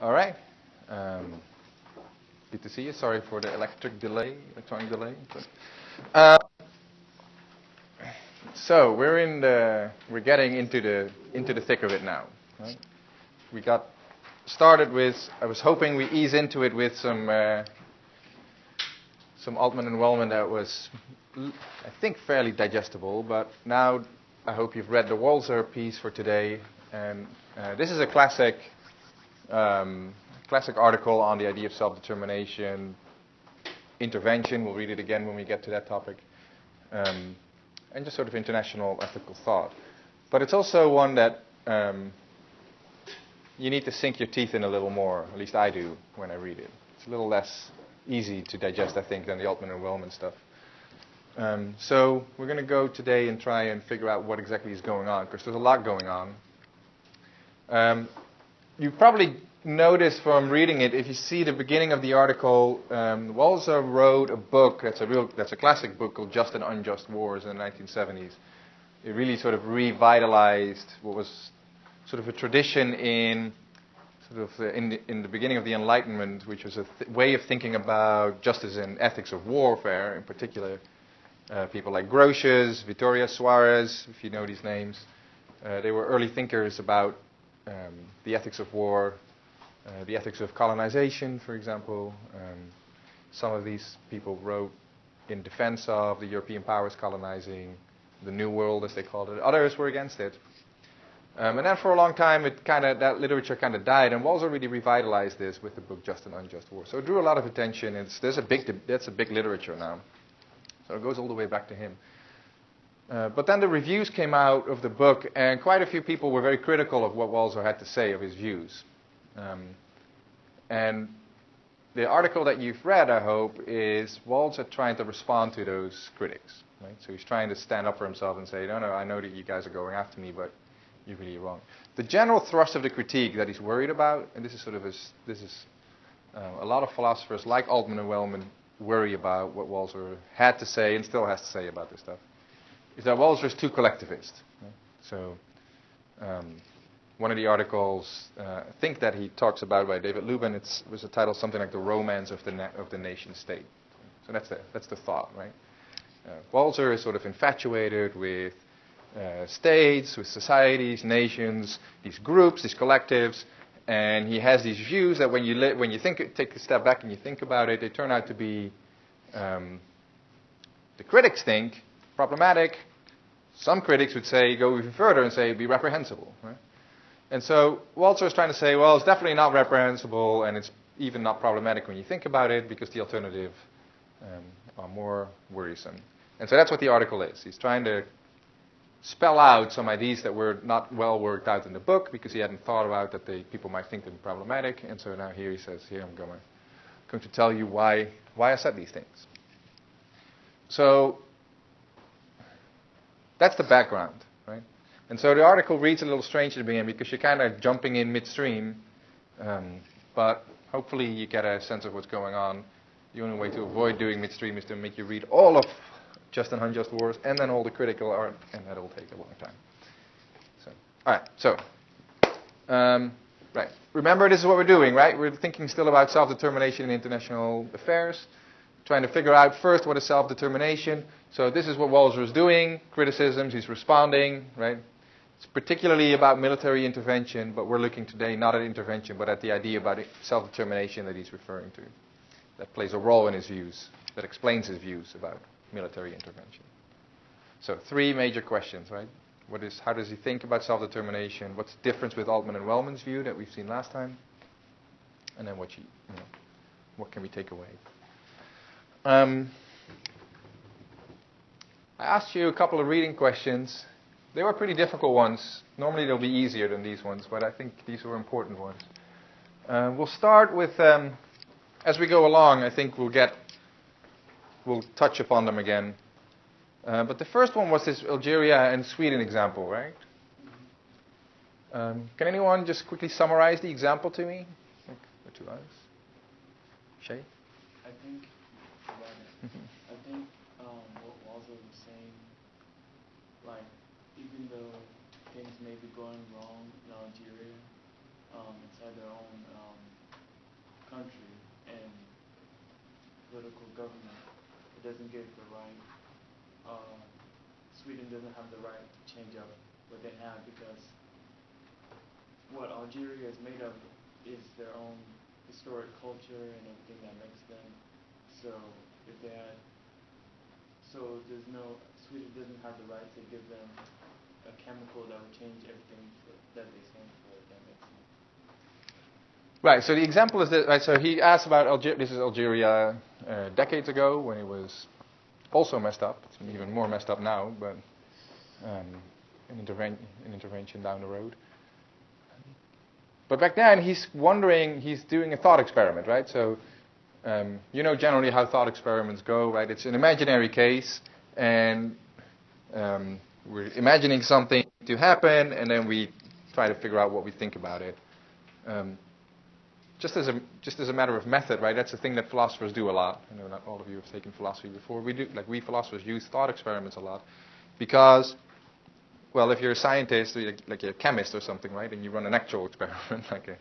All right. Good to see you. Sorry for the electronic delay. So we're getting into the thick of it now. Right? We got started with. I was hoping we ease into it with some Altman and Wellman that was, I think, fairly digestible. But now I hope you've read the Walzer piece for today, and this is a classic article on the idea of self-determination, intervention. We'll read it again when we get to that topic, and just sort of international ethical thought. But it's also one that you need to sink your teeth in a little more. At least I do when I read it. It's a little less easy to digest, I think, than the Altman and Wellman stuff. So we're going to go today and try and figure out what exactly is going on, because there's a lot going on. You probably noticed from reading it, if you see the beginning of the article, Walzer wrote a book that's a classic book called Just and Unjust Wars in the 1970s. It really sort of revitalized what was sort of a tradition in the beginning of the Enlightenment, which was a way of thinking about justice and ethics of warfare. In particular, people like Grotius, Vittorio Suarez, if you know these names, they were early thinkers about the ethics of war, the ethics of colonization, for example. Some of these people wrote in defense of the European powers colonizing the New World, as they called it. Others were against it. And then for a long time, that literature kind of died, and Walzer really revitalized this with the book Just and Unjust War. So it drew a lot of attention. That's a big literature now. So it goes all the way back to him. But then the reviews came out of the book, and quite a few people were very critical of what Walzer had to say, of his views. And the article that you've read, I hope, is Walzer trying to respond to those critics. Right? So he's trying to stand up for himself and say, no, I know that you guys are going after me, but you're really wrong. The general thrust of the critique that he's worried about, and this is a lot of philosophers like Altman and Wellman worry about what Walzer had to say and still has to say about this stuff, is that Walzer is too collectivist. Right? So one of the articles, I think that he talks about by David Lubin, it was a title something like The Romance of the Nation State. So that's the thought, right? Walzer is sort of infatuated with states, with societies, nations, these groups, these collectives, and he has these views that when you take a step back and you think about it, they turn out to be, the critics think, problematic. Some critics would say, go even further and say, be reprehensible. Right? And so Walzer is trying to say, well, it's definitely not reprehensible, and it's even not problematic when you think about it, because the alternative are more worrisome. And so that's what the article is. He's trying to spell out some ideas that were not well worked out in the book, because he hadn't thought about that people might think them problematic. And so now here he says, here I'm going to tell you why I said these things. So that's the background, right? And so the article reads a little strange at the beginning, because you're kind of jumping in midstream, but hopefully you get a sense of what's going on. The only way to avoid doing midstream is to make you read all of Just and Unjust Wars and then all the critical art, and that'll take a long time. So, all right. So, right. Remember, this is what we're doing, right? We're thinking still about self-determination in international affairs, trying to figure out first what is self-determination. So this is what Walzer is doing. Criticisms, he's responding, right? It's particularly about military intervention, but we're looking today not at intervention, but at the idea about self-determination that he's referring to. That plays a role in his views, that explains his views about military intervention. So 3 major questions, right? How does he think about self-determination? What's the difference with Altman and Wellman's view that we've seen last time? And then what can we take away? I asked you a couple of reading questions. They were pretty difficult ones. Normally they'll be easier than these ones, but I think these were important ones. We'll start with, as we go along, I think we'll touch upon them again. But the first one was this Algeria and Sweden example, right? Can anyone just quickly summarize the example to me? Or to us? Shay? I think what Walzer was saying, like, even though things may be going wrong in Algeria, inside their own country and political government, it doesn't give the right, Sweden doesn't have the right to change up what they have, because what Algeria is made of is their own historic culture and everything that makes them. So if they had, Sweden doesn't have the right to give them a chemical that would change everything that they stand for, if that makes sense. Right, so the example is that, right, so he asked about Algeria. This is Algeria decades ago when it was also messed up. It's even more messed up now, but an intervention down the road. But back then he's doing a thought experiment, right? So you know generally how thought experiments go, right? It's an imaginary case, and we're imagining something to happen, and then we try to figure out what we think about it. Just as a matter of method, right? That's the thing that philosophers do a lot. I know not all of you have taken philosophy before. We philosophers use thought experiments a lot because, well, if you're a scientist, or like you're a chemist or something, right, and you run an actual experiment, like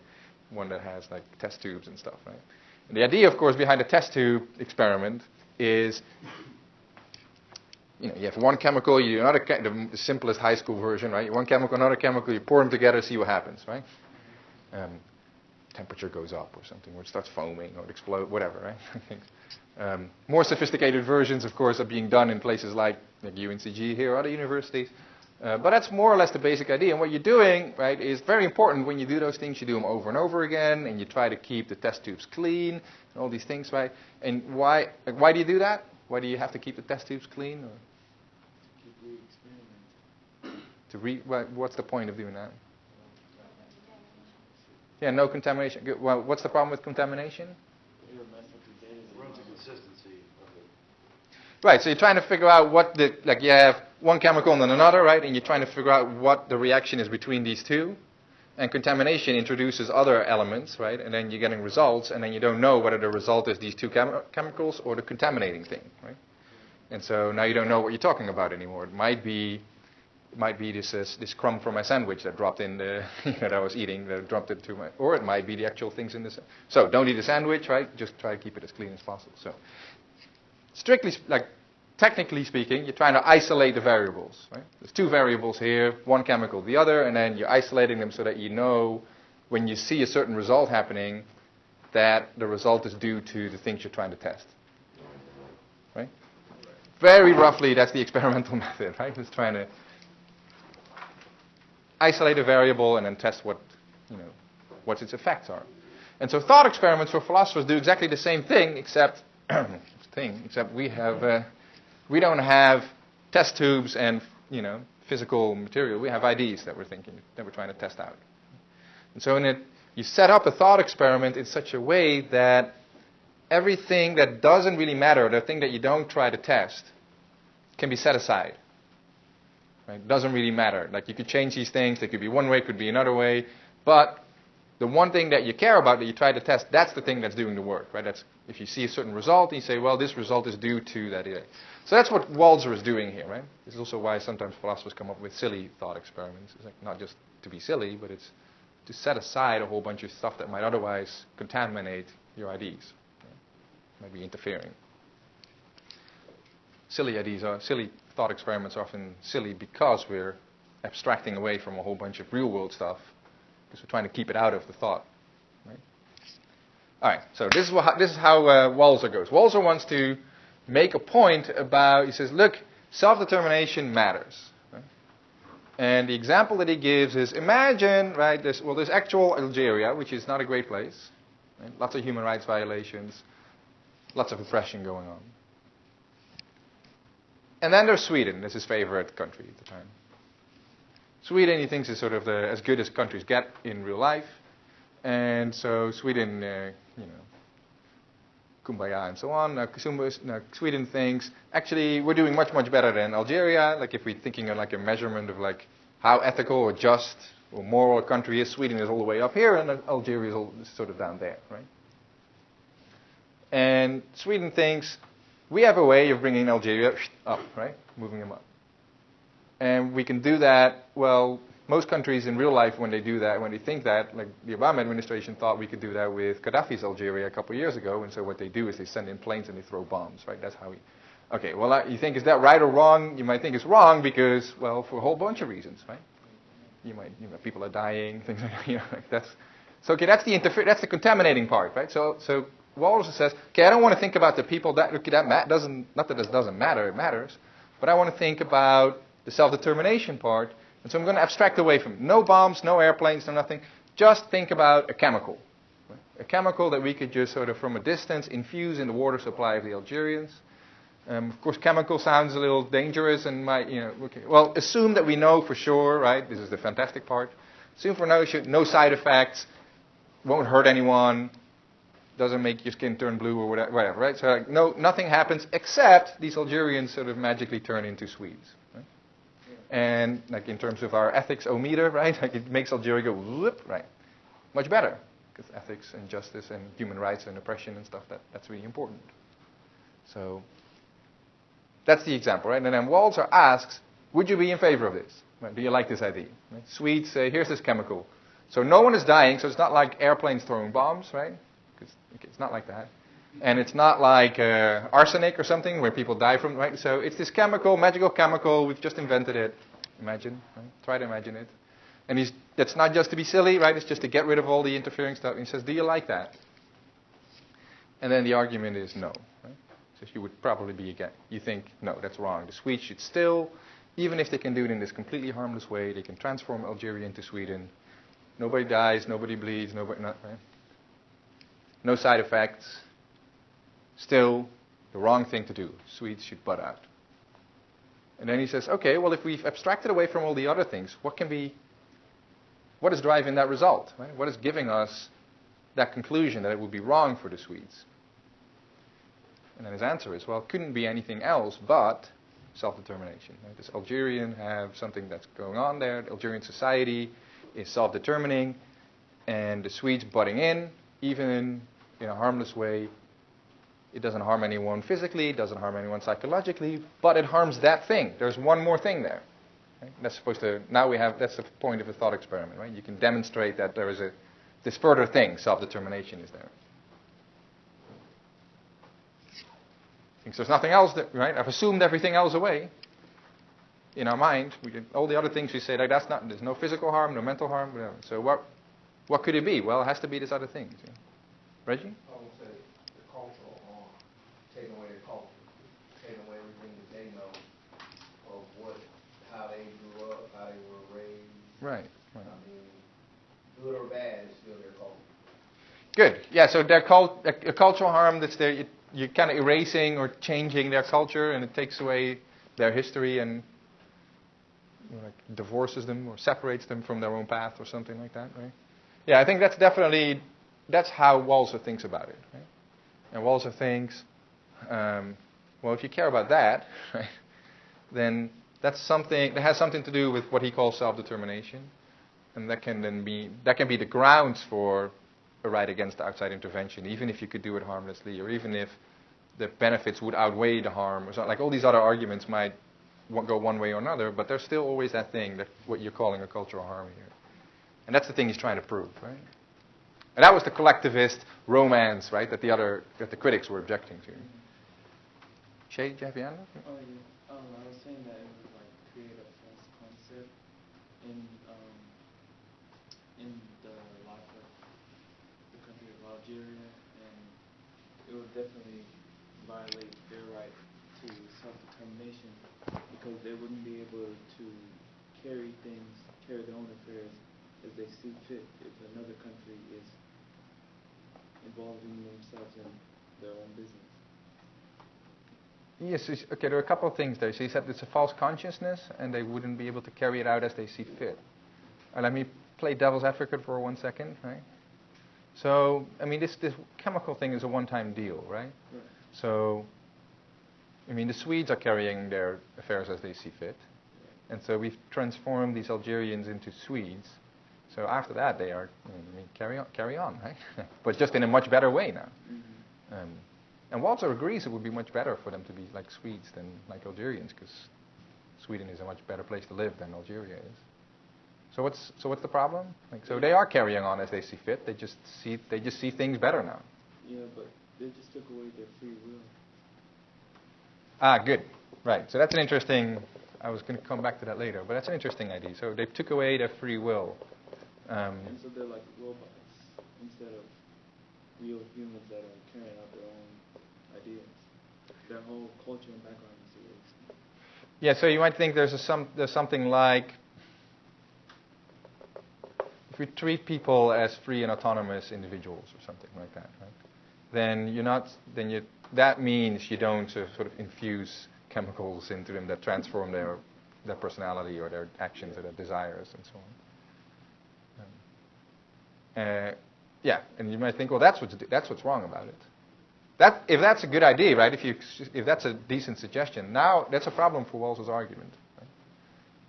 one that has like test tubes and stuff, right? And the idea, of course, behind a test tube experiment is, you have one chemical, you do another, the simplest high school version, right? One chemical, another chemical, you pour them together, see what happens, right? Temperature goes up or something, or it starts foaming, or it explodes, whatever, right? More sophisticated versions, of course, are being done in places like uncg here or other universities. But that's more or less the basic idea. And what you're doing, right, is very important. When you do those things, you do them over and over again, and you try to keep the test tubes clean, and all these things, right? And why do you do that? Why do you have to keep the test tubes clean? Or Keep re-experimenting. What's the point of doing that? Yeah, no contamination. Well, what's the problem with contamination? It'll mess up the data. Ruins the consistency of it. Right, so you're trying to figure out what you have one chemical and then another, right? And you're trying to figure out what the reaction is between these two. And contamination introduces other elements, right? And then you're getting results, and then you don't know whether the result is these two chemicals or the contaminating thing, right? And so now you don't know what you're talking about anymore. It might be this crumb from my sandwich that dropped in that I was eating, that dropped into my, or it might be the actual things in the sandwich. So don't eat a sandwich, right? Just try to keep it as clean as possible. So technically speaking, you're trying to isolate the variables, right? There's two variables here, one chemical, the other, and then you're isolating them so that you know when you see a certain result happening that the result is due to the things you're trying to test, right? Very roughly, that's the experimental method, right? It's trying to isolate a variable and then test what its effects are. And so thought experiments for philosophers do exactly the same thing, except we don't have test tubes and physical material. We have ideas that we're trying to test out. And so you set up a thought experiment in such a way that everything that doesn't really matter, the thing that you don't try to test, can be set aside. Right? It doesn't really matter. Like you could change these things. They could be one way, could be another way. But the one thing that you care about, that you try to test, that's the thing that's doing the work. Right? That's if you see a certain result, and you say, well, this result is due to that. So that's what Walzer is doing here. Right? This is also why sometimes philosophers come up with silly thought experiments. It's like not just to be silly, but it's to set aside a whole bunch of stuff that might otherwise contaminate your ideas. Right? Might be interfering. Silly thought experiments are often silly because we're abstracting away from a whole bunch of real-world stuff because we're trying to keep it out of the thought. Right? All right, so this is how Walzer goes. Walzer wants to make a point about, he says, look, self-determination matters. Right? And the example that he gives is, imagine, right, there's actual Algeria, which is not a great place. Right? Lots of human rights violations, lots of oppression going on. And then there's Sweden. That's his favorite country at the time. Sweden, he thinks, is sort of as good as countries get in real life. And so Sweden, kumbaya and so on. Now, Sweden thinks, actually, we're doing much, much better than Algeria. Like if we're thinking of like a measurement of like how ethical or just or moral a country is, Sweden is all the way up here, and Algeria is sort of down there, right? And Sweden thinks, we have a way of bringing Algeria up, right? Moving them up. And we can do that, well, most countries in real life, when they do that, when they think that, like the Obama administration thought we could do that with Gaddafi's Algeria a couple of years ago, and so what they do is they send in planes and they throw bombs, right? That's how we... Okay, well, you think, is that right or wrong? You might think it's wrong because, well, for a whole bunch of reasons, right? People are dying, things like that, like that's... So, okay, that's the contaminating part, right? So Walzer says, okay, I don't want to think about the people not that this doesn't matter, it matters, but I want to think about the self-determination part. And so I'm going to abstract away from it. No bombs, no airplanes, no nothing. Just think about a chemical. A chemical that we could just sort of from a distance infuse in the water supply of the Algerians. Of course, chemical sounds a little dangerous and might, okay. Well, assume that we know for sure, right? This is the fantastic part. Assume for no side effects, won't hurt anyone, doesn't make your skin turn blue or whatever, right? So like, nothing happens except these Algerians sort of magically turn into Swedes. Right? And like in terms of our ethics-o-meter, right? Like it makes Algeria go whoop, right? Much better. Because ethics and justice and human rights and oppression and stuff, that's really important. So that's the example, right? And then Walzer asks, would you be in favor of this? Right? Do you like this idea? Right? Swedes say, here's this chemical. So no one is dying, so it's not like airplanes throwing bombs, right? Okay, it's not like that. And it's not like arsenic or something where people die from, right? So it's this chemical, magical chemical, we've just invented it. Imagine, right? Try to imagine it. And that's not just to be silly, right? It's just to get rid of all the interfering stuff. And he says, do you like that? And then the argument is no, right? So you would probably be against. You think, no, that's wrong. The Swedes should still, even if they can do it in this completely harmless way, they can transform Algeria into Sweden. Nobody dies, nobody bleeds, right? No side effects. Still, the wrong thing to do. Swedes should butt out. And then he says, okay, well, if we've abstracted away from all the other things, what is driving that result? Right? What is giving us that conclusion that it would be wrong for the Swedes? And then his answer is, well, it couldn't be anything else but self-determination. Right? This Algerian have something that's going on there. The Algerian society is self-determining, and the Swedes butting in, even in a harmless way. It doesn't harm anyone physically, it doesn't harm anyone psychologically, but it harms that thing. There's one more thing there. Right? That's that's the point of a thought experiment, right? You can demonstrate that there is this further thing, self-determination is there. Thinks there's nothing else, right? I've assumed everything else away in our mind. All the other things we say, like there's no physical harm, no mental harm, whatever. So what could it be? Well, it has to be this other thing. Yeah. Reggie? I would say the cultural harm, taking away their culture, taking away everything that they know of how they grew up, how they were raised. Right. I mean, good or bad, it's still their culture. Good. Yeah. So a cultural harm that's there. You're kind of erasing or changing their culture, and it takes away their history and divorces them or separates them from their own path or something like that, right? Yeah, I think that's how Walzer thinks about it, right? And Walzer thinks, well, if you care about that, right, then that has something to do with what he calls self-determination, and that can be the grounds for a right against outside intervention, even if you could do it harmlessly, or even if the benefits would outweigh the harm, or something. Like all these other arguments might go one way or another, but there's still always that thing, that what you're calling a cultural harm here. And that's the thing he's trying to prove, right? And that was the collectivist romance, right, that the critics were objecting to. Shay, do you have your hand up? Oh, yeah. I was saying that it would like create a false concept in the life of the country of Algeria, and it would definitely violate their right to self-determination, because they wouldn't be able to carry their own affairs as they see fit if another country is involving themselves in their own business. Yes, okay, there are a couple of things there. So he said it's a false consciousness, and they wouldn't be able to carry it out as they see fit. Let me play devil's advocate for 1 second, right? So, I mean, this chemical thing is a one-time deal, right? Right. So, I mean, the Swedes are carrying their affairs as they see fit. And so we've transformed these Algerians into Swedes. So after that, they are, carry on, right? But just in a much better way now. Mm-hmm. And Walzer agrees it would be much better for them to be like Swedes than like Algerians, because Sweden is a much better place to live than Algeria is. So what's the problem? Like, so they are carrying on as they see fit. They just see things better now. Yeah, but they just took away their free will. Ah, good. Right. So that's an interesting. I was going to come back to that later, but that's an interesting idea. So they took away their free will. And so they're like robots instead of real humans that are carrying out their own ideas. Their whole culture and background is erased. Yeah. So you might think there's something like, if we treat people as free and autonomous individuals or something like that, right? That means you don't sort of infuse chemicals into them that transform their personality or their actions or their desires and so on. Yeah, and you might think, well, that's what's wrong about it. If that's a good idea, right? If that's a decent suggestion, now that's a problem for Wells's argument.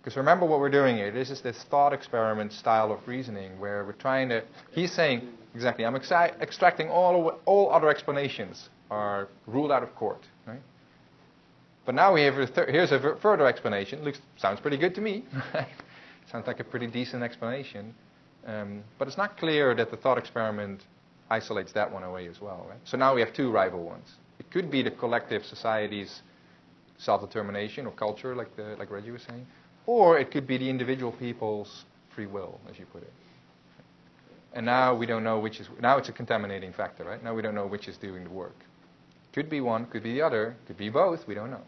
Because remember what we're doing here. This is this thought experiment style of reasoning where we're trying to. He's saying exactly. I'm extracting all other explanations are ruled out of court, right? But now we have here's a further explanation. Sounds pretty good to me. Sounds like a pretty decent explanation. But it's not clear that the thought experiment isolates that one away as well, right? So now we have two rival ones. It could be the collective society's self-determination or culture, like Reggie was saying. Or it could be the individual people's free will, as you put it. And now we don't know which is. Now it's a contaminating factor, right? Now we don't know which is doing the work. Could be one, could be the other, could be both. We don't know.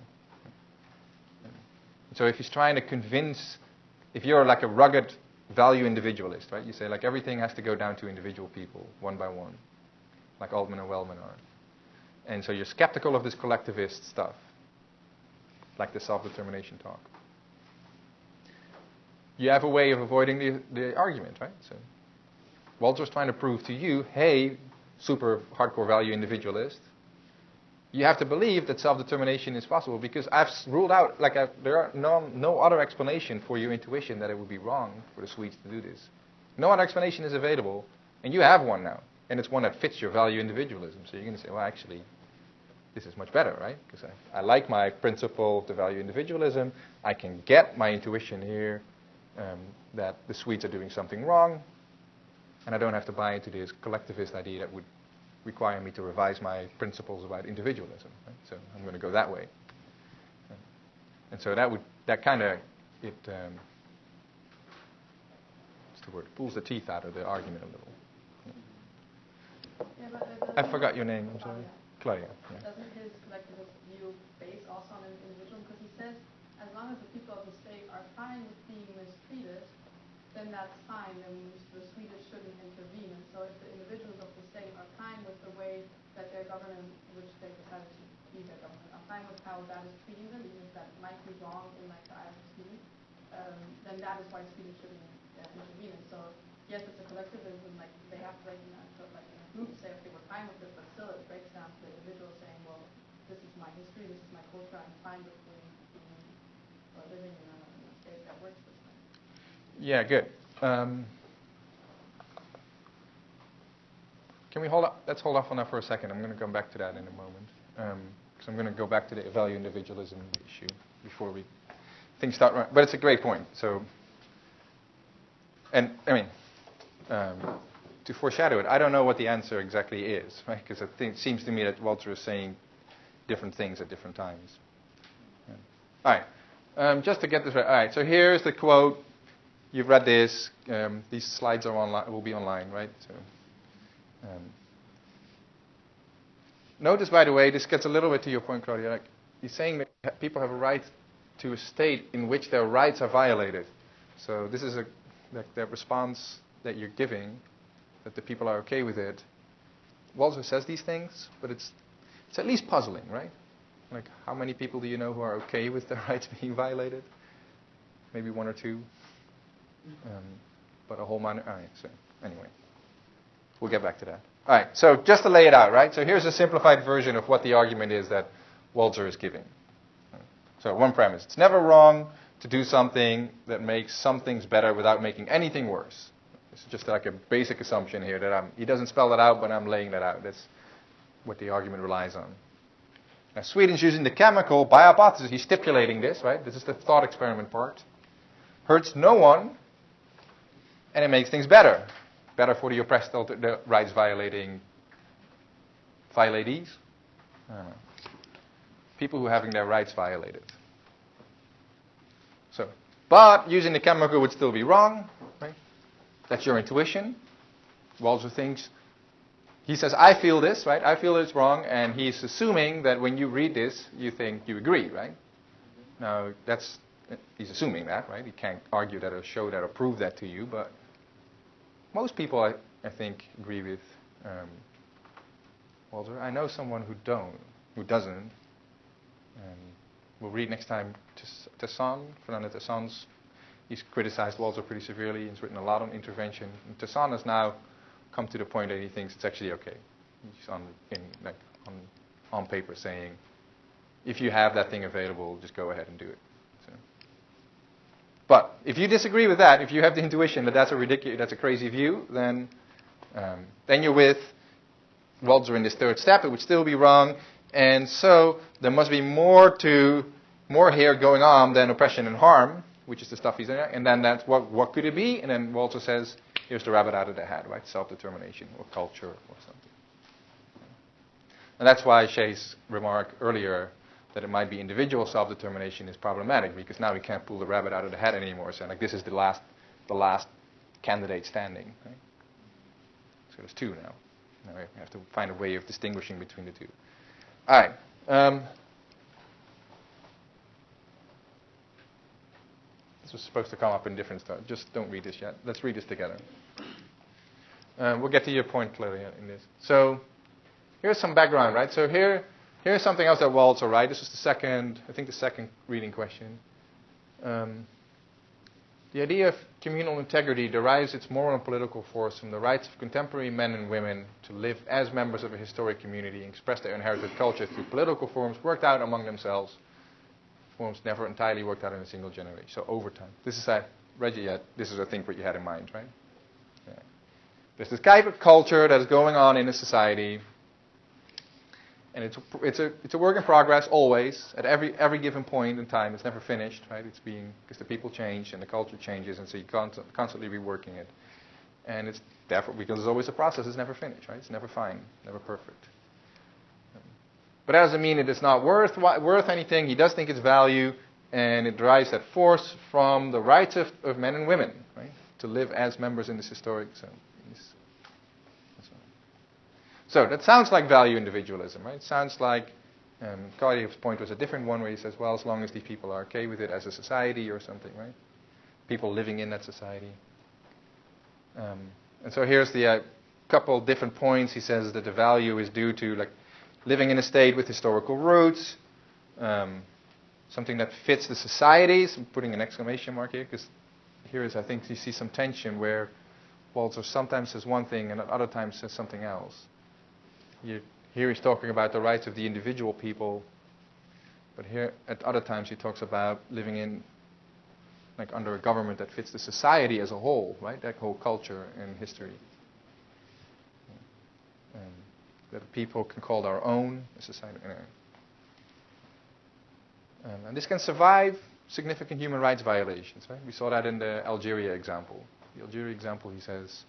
So if he's trying to convince, if you're like a rugged value individualist, right? You say like everything has to go down to individual people, one by one, like Altman and Wellman are. And so you're skeptical of this collectivist stuff, like the self-determination talk. You have a way of avoiding the argument, right? So Walter's trying to prove to you, hey, super hardcore value individualist, you have to believe that self-determination is possible because I've ruled out, there are no other explanation for your intuition that it would be wrong for the Swedes to do this. No other explanation is available, and you have one now, and it's one that fits your value individualism. So you're going to say, well, actually, this is much better, right? Because I like my principle of the value individualism. I can get my intuition here. That the Swedes are doing something wrong, and I don't have to buy into this collectivist idea that would require me to revise my principles about individualism. Right? So I'm going to go that way. And so that kind of, what's the word? Pulls the teeth out of the argument a little. Yeah, but I forgot your name, I'm sorry. Claudia. Yeah. Doesn't his collectivist view base also on an individual? Because he says, as long as the people of the state are fine with being mistreated, then that's fine, and the Swedish shouldn't intervene. And so if the individuals of the state are fine with the way that their government, which they decided to be their government, are fine with how that is treating them, even if that might be wrong in like the eyes of Sweden, then that is why Sweden shouldn't intervene. And so yes, it's a collectivism, like they have to recognize, but like in a group say, okay, we're fine with this, but still it breaks down to the individual saying, well, this is my history, this is my culture, I'm fine with living in a space that works this way. Yeah, good. Can we hold up? Let's hold off on that for a second. I'm going to come back to that in a moment. Because I'm going to go back to the value individualism issue before things start running. But it's a great point. So, and I mean, to foreshadow it, I don't know what the answer exactly is, right? Because it seems to me that Walter is saying different things at different times. Yeah. All right. Just to get this right. All right. So here's the quote. You've read this. These slides are online. Will be online, right? So, notice, by the way, this gets a little bit to your point, Claudia. Like, he's saying that people have a right to a state in which their rights are violated. So this is that response that you're giving, that the people are okay with it. Walter says these things, but it's at least puzzling, right? Like, how many people do you know who are okay with their rights being violated? Maybe one or two. But a whole minor. All right, so anyway, we'll get back to that. All right, so just to lay it out, right? So here's a simplified version of what the argument is that Walter is giving. So one premise: it's never wrong to do something that makes some things better without making anything worse. It's just like a basic assumption here that he doesn't spell that out, but I'm laying that out. That's what the argument relies on. Now, Sweden's using the chemical by hypothesis. He's stipulating this, right? This is the thought experiment part. Hurts no one, And it makes things better. Better for the oppressed, the rights violating violators. People who are having their rights violated. So, but using the chemical would still be wrong. Right? That's your intuition. Walzer thinks, he says, I feel this, right? I feel it's wrong, and he's assuming that when you read this, you think you agree, right? Now, he's assuming that, right? He can't argue that or show that or prove that to you, but most people, I think, agree with Walzer. I know someone who doesn't. We'll read next time Tesson, Fernando Tesson's. He's criticized Walzer pretty severely. He's written a lot on intervention. And Tesson has now come to the point that he thinks it's actually okay. He's on paper saying, if you have that thing available, just go ahead and do it. So. But if you disagree with that, if you have the intuition that that's a crazy view, then you're with Walzer in this third step. It would still be wrong. And so there must be more here going on than oppression and harm, which is the stuff he's in. And then that's what could it be? And then Walzer says, here's the rabbit out of the hat, right? Self-determination or culture or something. And that's why Shay's remark earlier that it might be individual self-determination is problematic, because now we can't pull the rabbit out of the hat anymore. So like this is the last candidate standing. Right? So there's two now. Now we have to find a way of distinguishing between the two. All right. This was supposed to come up in different stuff. Just don't read this yet. Let's read this together. We'll get to your point clearly in this. So here's some background, right? So here's something else that Walzer, right? This is the second reading question. The idea of communal integrity derives its moral and political force from the rights of contemporary men and women to live as members of a historic community and express their inherited culture through political forms worked out among themselves, forms never entirely worked out in a single generation. So over time. This is, I read it yet, this is I think what you had in mind, right? Yeah. There's this type of culture that is going on in a society, and it's a work in progress always, at every given point in time. It's never finished, right? It's because the people change and the culture changes, and so you constantly reworking it. And it's therefore, because there's always a process, it's never finished, right? It's never fine, never perfect. But that doesn't mean it is not worth anything. He does think it's value, and it derives that force from the rights of men and women, right? To live as members in this historic. So that sounds like value individualism, right? It sounds like Cardieff's point was a different one, where he says, well, as long as these people are okay with it as a society or something, right? People living in that society. And so here's the couple different points. He says that the value is due to like living in a state with historical roots, something that fits the societies. I'm putting an exclamation mark here, because here is, I think, you see some tension where Walzer sometimes says one thing and at other times says something else. Here he's talking about the rights of the individual people, but here at other times he talks about living in, like, under a government that fits the society as a whole, right? That whole culture and history. That people can call their own society. And this can survive significant human rights violations, right? We saw that in the Algeria example. The Algeria example, he says,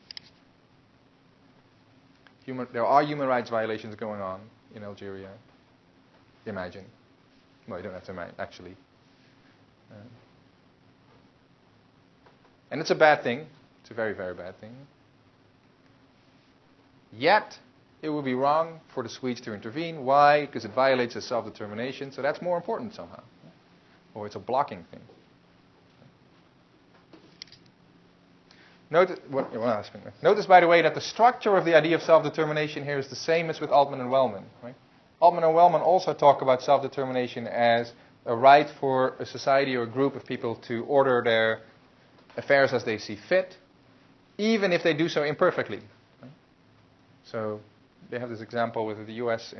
there are human rights violations going on in Algeria. Imagine. Well, you don't have to imagine, actually. And it's a bad thing. It's a very, very bad thing. Yet, it would be wrong for the Swedes to intervene. Why? Because it violates their self-determination. So that's more important somehow. Or it's a blocking thing. Notice, by the way, that the structure of the idea of self-determination here is the same as with Altman and Wellman. Right? Altman and Wellman also talk about self-determination as a right for a society or a group of people to order their affairs as they see fit, even if they do so imperfectly. Right? So they have this example with the U.S.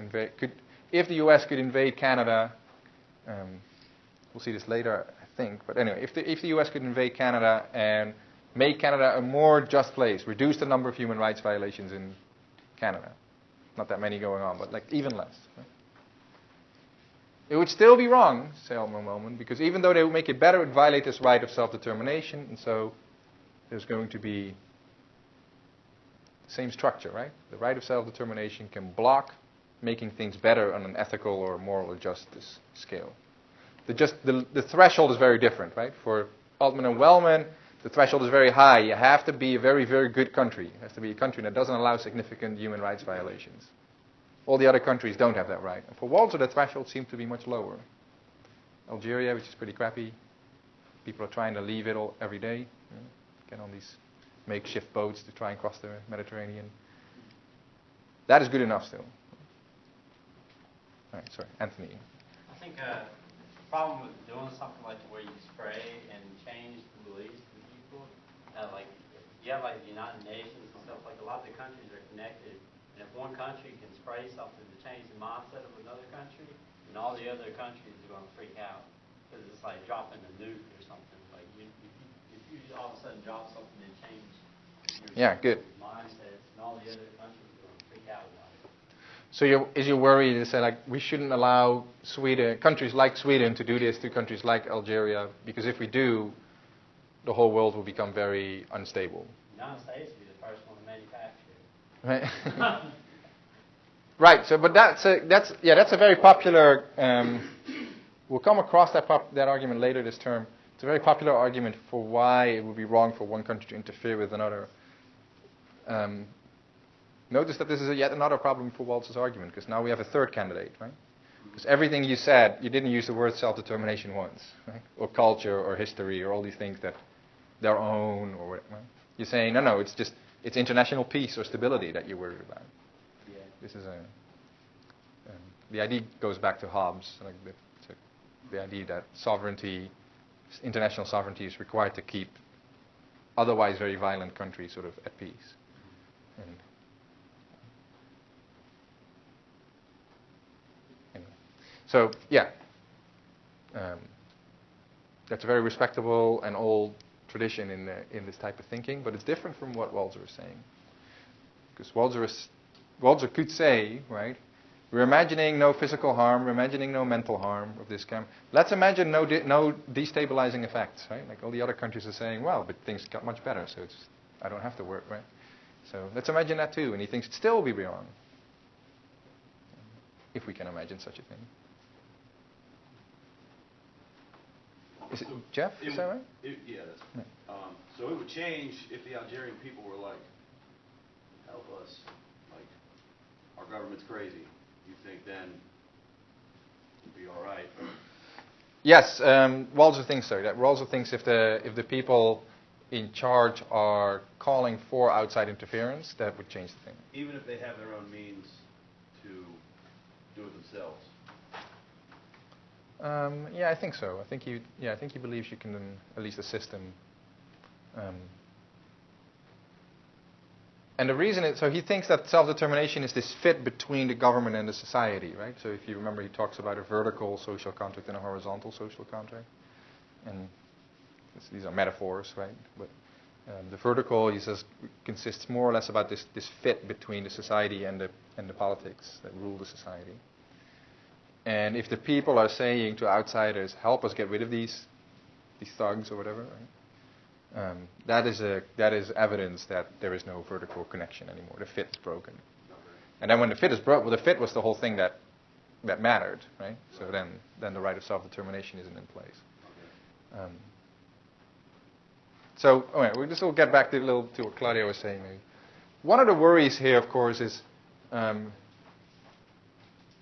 if the U.S. could invade Canada. We'll see this later, I think. But anyway, if the U.S. could invade Canada and make Canada a more just place, reduce the number of human rights violations in Canada. Not that many going on, but like even less. Right? It would still be wrong, say Altman and Wellman, because even though they would make it better, it would violate this right of self-determination, and so there's going to be the same structure, right? The right of self-determination can block making things better on an ethical or moral justice scale. The threshold is very different, right? For Altman and Wellman, the threshold is very high. You have to be a very, very good country. It has to be a country that doesn't allow significant human rights violations. All the other countries don't have that right. And for Walzer, the threshold seemed to be much lower. Algeria, which is pretty crappy. People are trying to leave it all every day. Get on these makeshift boats to try and cross the Mediterranean. That is good enough still. All right, sorry, Anthony. I think the problem with doing something like where you spray and change the beliefs of the people, like you have like the United Nations and stuff, like a lot of the countries are connected, and if one country can spray something to change the mindset of another country, then all the other countries are going to freak out, because it's like dropping a nuke or something. Like if you all of a sudden drop something and change your mindsets, and all the other countries are going to freak out about it. So is your worry to say, like, we shouldn't allow countries like Sweden to do this to countries like Algeria, because if we do, the whole world will become very unstable? The United States will be the first one to manufacture it. Right. Right. So, but that's a very popular. We'll come across that argument later this term. It's a very popular argument for why it would be wrong for one country to interfere with another. Notice that this is yet another problem for Walzer's argument, because now we have a third candidate, right? Because everything you said, you didn't use the word self-determination once, right? Or culture, or history, or all these things that their own, or whatever. Right? You're saying, no, it's international peace or stability that you're worried about. Yeah. This is the idea goes back to Hobbes, like the idea that international sovereignty is required to keep otherwise very violent countries sort of at peace. And anyway. So, that's a very respectable and old tradition in this type of thinking, but it's different from what Walzer is saying. Because Walzer could say, right, we're imagining no physical harm, we're imagining no mental harm of this camp. Let's imagine no destabilizing effects, right? Like all the other countries are saying, well, but things got much better, so I don't have to work, right? So let's imagine that too, and he thinks it still will be wrong, if we can imagine such a thing. Is it Jeff? Is that right? Yeah, that's right. So it would change if the Algerian people were like, help us, like, our government's crazy. You think then it'd be all right? Yes, Walzer thinks so. That Walzer thinks if the people in charge are calling for outside interference, that would change the thing. Even if they have their own means to do it themselves. Yeah, I think so. I think he believes you can at least assist them. And the reason is, so he thinks that self-determination is this fit between the government and the society, right? So if you remember, he talks about a vertical social contract and a horizontal social contract. And these are metaphors, right? But the vertical, he says, consists more or less about this fit between the society and the politics that rule the society. And if the people are saying to outsiders, help us get rid of these thugs or whatever, right? That is evidence that there is no vertical connection anymore. The fit is broken. And then when the fit is broken, well, the fit was the whole thing that mattered, right? So then the right of self-determination isn't in place. So anyway, we'll get back to what Claudia was saying. Maybe one of the worries here, of course, is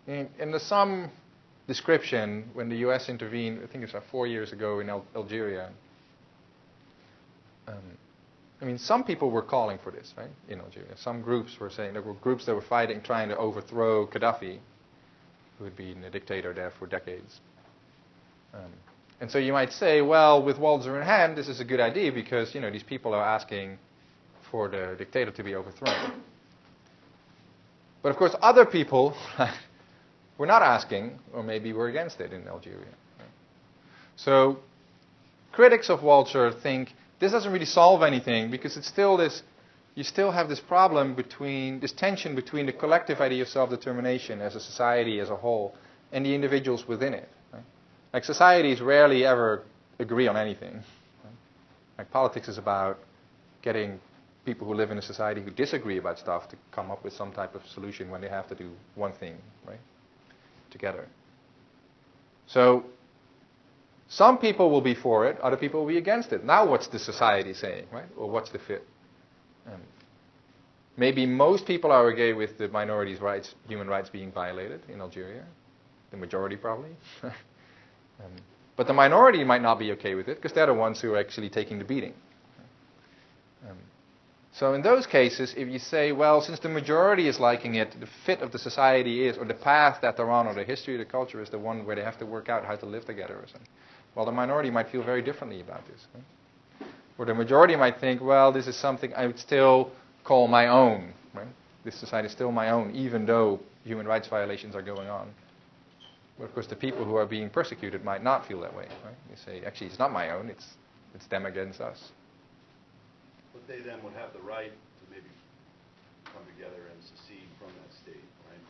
in the some description when the U.S. intervened. I think it's 4 years ago in Algeria. I mean, some people were calling for this, right, in Algeria. Some groups were saying, there were groups that were fighting, trying to overthrow Gaddafi, who had been a dictator there for decades. And so you might say, well, with Walzer in hand, this is a good idea because, these people are asking for the dictator to be overthrown. But of course, other people were not asking, or maybe were against it in Algeria. Right? So critics of Walzer think this doesn't really solve anything because it's still you still have this problem this tension between the collective idea of self-determination as a society as a whole and the individuals within it. Right? Like societies rarely ever agree on anything. Right? Like politics is about getting people who live in a society who disagree about stuff to come up with some type of solution when they have to do one thing, right, together. So some people will be for it, other people will be against it. Now what's the society saying, right? Or what's the fit? Maybe most people are okay with the minorities' rights, human rights being violated in Algeria. The majority probably. But the minority might not be okay with it because they're the ones who are actually taking the beating. So in those cases, if you say, well, since the majority is liking it, the fit of the society is, or the path that they're on, or the history of the culture is the one where they have to work out how to live together or something. Well, the minority might feel very differently about this. Right? Or the majority might think, well, this is something I would still call my own. Right? This society is still my own, even though human rights violations are going on. But of course, the people who are being persecuted might not feel that way. Right? You say, actually, it's not my own, it's them against us. But they then would have the right to maybe come together and secede from that state, right?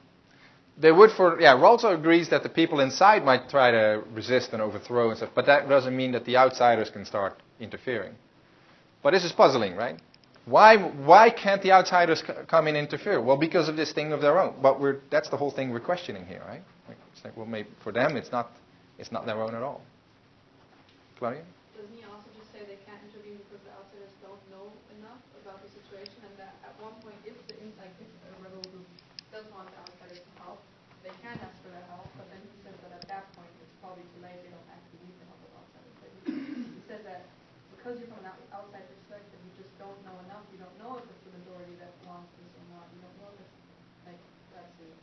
They would Rawls agrees that the people inside might try to resist and overthrow and stuff, but that doesn't mean that the outsiders can start interfering. But this is puzzling, right? Why can't the outsiders come in and interfere? Well, because of this thing of their own. But that's the whole thing we're questioning here, right? It's like, well, maybe for them it's not their own at all. Claudia? Doesn't he also just say they can't intervene because the outsiders don't know enough about the situation, and that at one point, if a rebel group does want the outsiders to help, they can ask for their help, but then he says that at that point it's probably too late, they don't actually need the help of outsiders. But he says that because you're from an outside perspective, you just don't know enough, you don't know if it's the majority that wants this or not, you don't know if it's, like, that's it.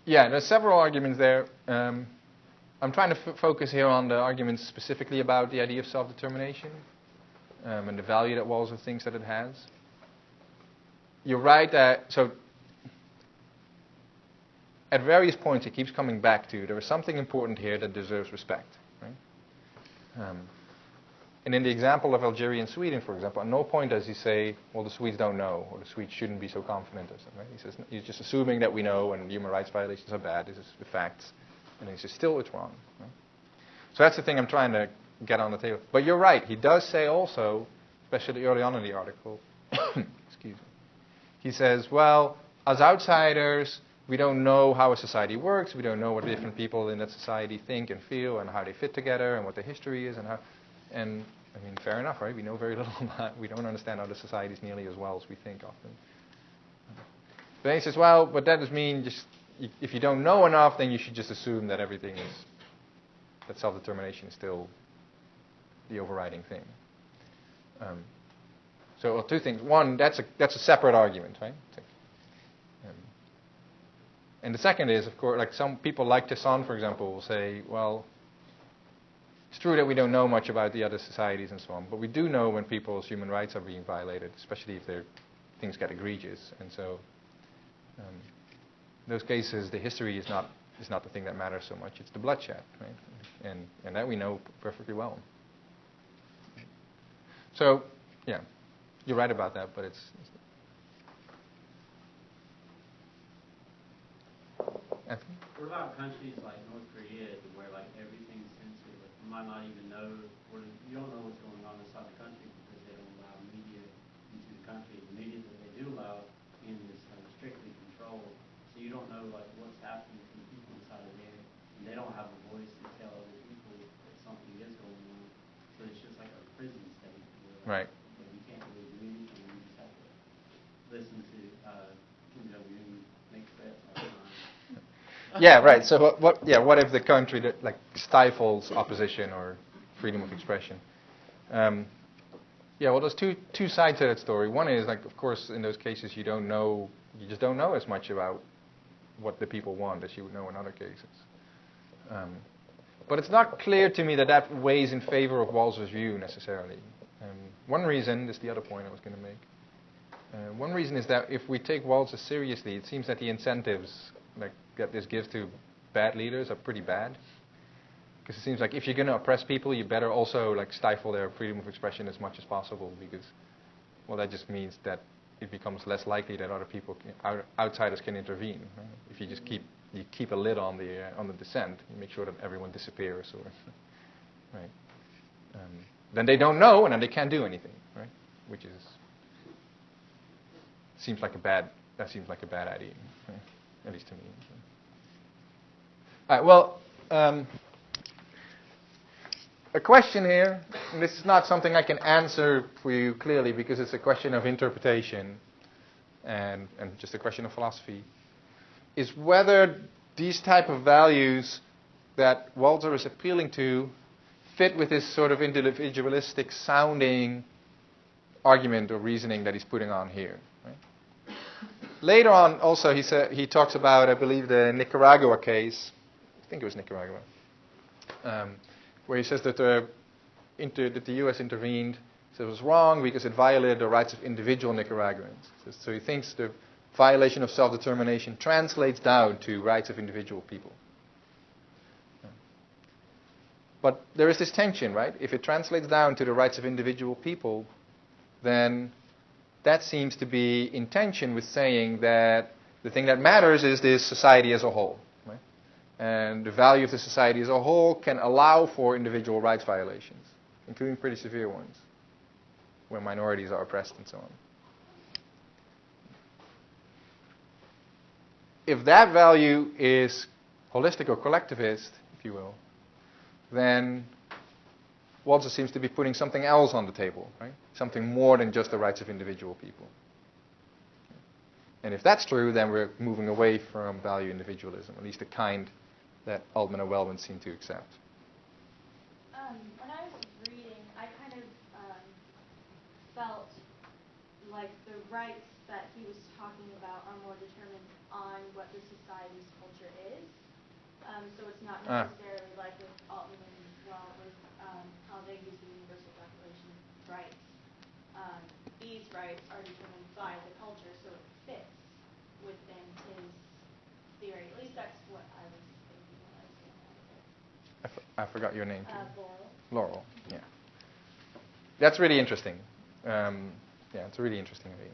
Yeah, there's several arguments there. I'm trying to focus here on the arguments specifically about the idea of self-determination and the value that Walzer thinks that it has. You're right that, so at various points he keeps coming back to there is something important here that deserves respect. Right? And in the example of Algeria and Sweden, for example, at no point does he say, well, the Swedes don't know, or the Swedes shouldn't be so confident or something. Right? He says, he's just assuming that we know and human rights violations are bad. This is the facts. And he says, still it's wrong. Right? So that's the thing I'm trying to get on the table. But you're right. He does say also, especially early on in the article, excuse me, he says, well, as outsiders, we don't know how a society works. We don't know what different people in that society think and feel and how they fit together and what their history is and how. And, I mean, fair enough, right? We know very little about. We don't understand other societies nearly as well as we think often. But he says, well, but that does mean just if you don't know enough, then you should just assume that everything is, that self-determination is still the overriding thing. So, well, two things. One, that's a separate argument, right? And the second is, of course, like some people like Tesson, for example, will say, well, it's true that we don't know much about the other societies and so on, but we do know when people's human rights are being violated, especially if things get egregious. And so, in those cases, the history is not the thing that matters so much. It's the bloodshed, right? And that we know perfectly well. So, yeah, you're right about that, but it's Anthony? What about countries like North Korea, where like everything's censored? Like, you might not even know, or you don't know what's going on inside the country because they don't allow media into the country. The media that they do allow in is strictly controlled, so you don't know like what's happening to the people inside of there. And they don't have a voice to tell other people that something is going on. So it's just like a prison state. Where, right. You can't really do anything. You just have to listen to Kim Jong-un make threats all the time. Yeah, right. So what if the country that like stifles opposition or freedom of expression? Well, there's two sides to that story. One is like, of course, in those cases you just don't know as much about what the people want as you would know in other cases. But it's not clear to me that weighs in favor of Walzer's view necessarily. One reason, this is the other point I was going to make. One reason is that if we take Walzer seriously, it seems that the incentives that this gives to bad leaders are pretty bad. Because it seems like if you're going to oppress people, you better also stifle their freedom of expression as much as possible. Because, well, that just means that it becomes less likely that other people, outsiders, can intervene. Right? If you just keep a lid on the dissent, you make sure that everyone disappears, or right. Then they don't know, and then they can't do anything. Right? which seems like a bad idea, right? At least to me. All right. Well, a question here, and this is not something I can answer for you clearly because it's a question of interpretation and just a question of philosophy, is whether these type of values that Walzer is appealing to fit with this sort of individualistic sounding argument or reasoning that he's putting on here. Right? Later on, also, he talks about, I believe, the Nicaragua case. I think it was Nicaragua, where he says that the U.S. intervened. So it was wrong because it violated the rights of individual Nicaraguans. So he thinks the violation of self-determination translates down to rights of individual people. But there is this tension, right? If it translates down to the rights of individual people, then that seems to be in tension with saying that the thing that matters is this society as a whole. Right? And the value of the society as a whole can allow for individual rights violations, including pretty severe ones, where minorities are oppressed and so on. If that value is holistic or collectivist, if you will, then Walzer seems to be putting something else on the table, right? Something more than just the rights of individual people. And if that's true, then we're moving away from value individualism, at least the kind that Altman and Wellman seem to accept. When I was reading, I kind of felt like the rights that he was talking about are more determined on what the society's culture is. So it's not necessarily like with Altman and Wellman, how they use the Universal Declaration of Rights. These rights are determined by the culture, so it fits within his theory. At least that's what I was thinking when I was looking at it. I forgot your name. Laurel. Laurel, yeah. That's really interesting. It's a really interesting idea.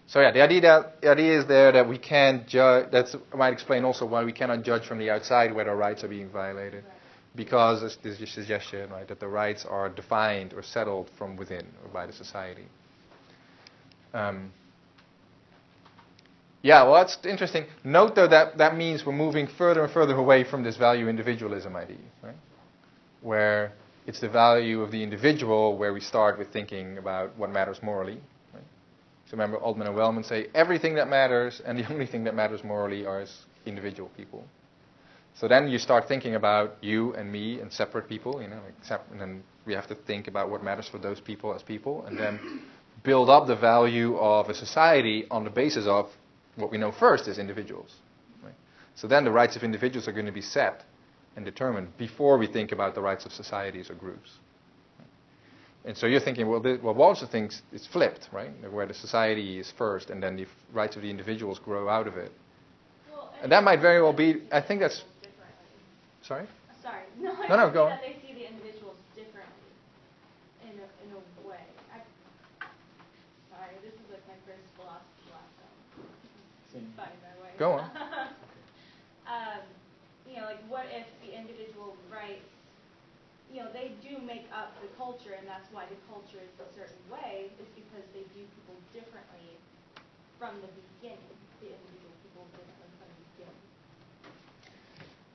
So yeah, the idea is there that we can't judge. That might explain also why we cannot judge from the outside whether rights are being violated, Right. because there's your suggestion, right, that the rights are defined or settled from within or by the society. Yeah, well, that's interesting. Note though that means we're moving further and further away from this value individualism idea, right? Where it's the value of the individual where we start with thinking about what matters morally. Right? So remember, Altman and Wellman say everything that matters and the only thing that matters morally are individual people. So then you start thinking about you and me and separate people, and then we have to think about what matters for those people as people, and then build up the value of a society on the basis of what we know first is individuals. Right? So then the rights of individuals are going to be set and determined before we think about the rights of societies or groups. And so you're thinking, well, Walzer thinks it's flipped, right? Where the society is first and then the rights of the individuals grow out of it. Well, And that might very well be, I think that's... Sorry? Sorry. No, go on. That they see the individuals differently in a way. Sorry, this is like my first philosophy class, so find my way. Go on. Like what if the individual rights, they do make up the culture, and that's why the culture is a certain way, is because they view people differently from the beginning, the individual people differently from the beginning.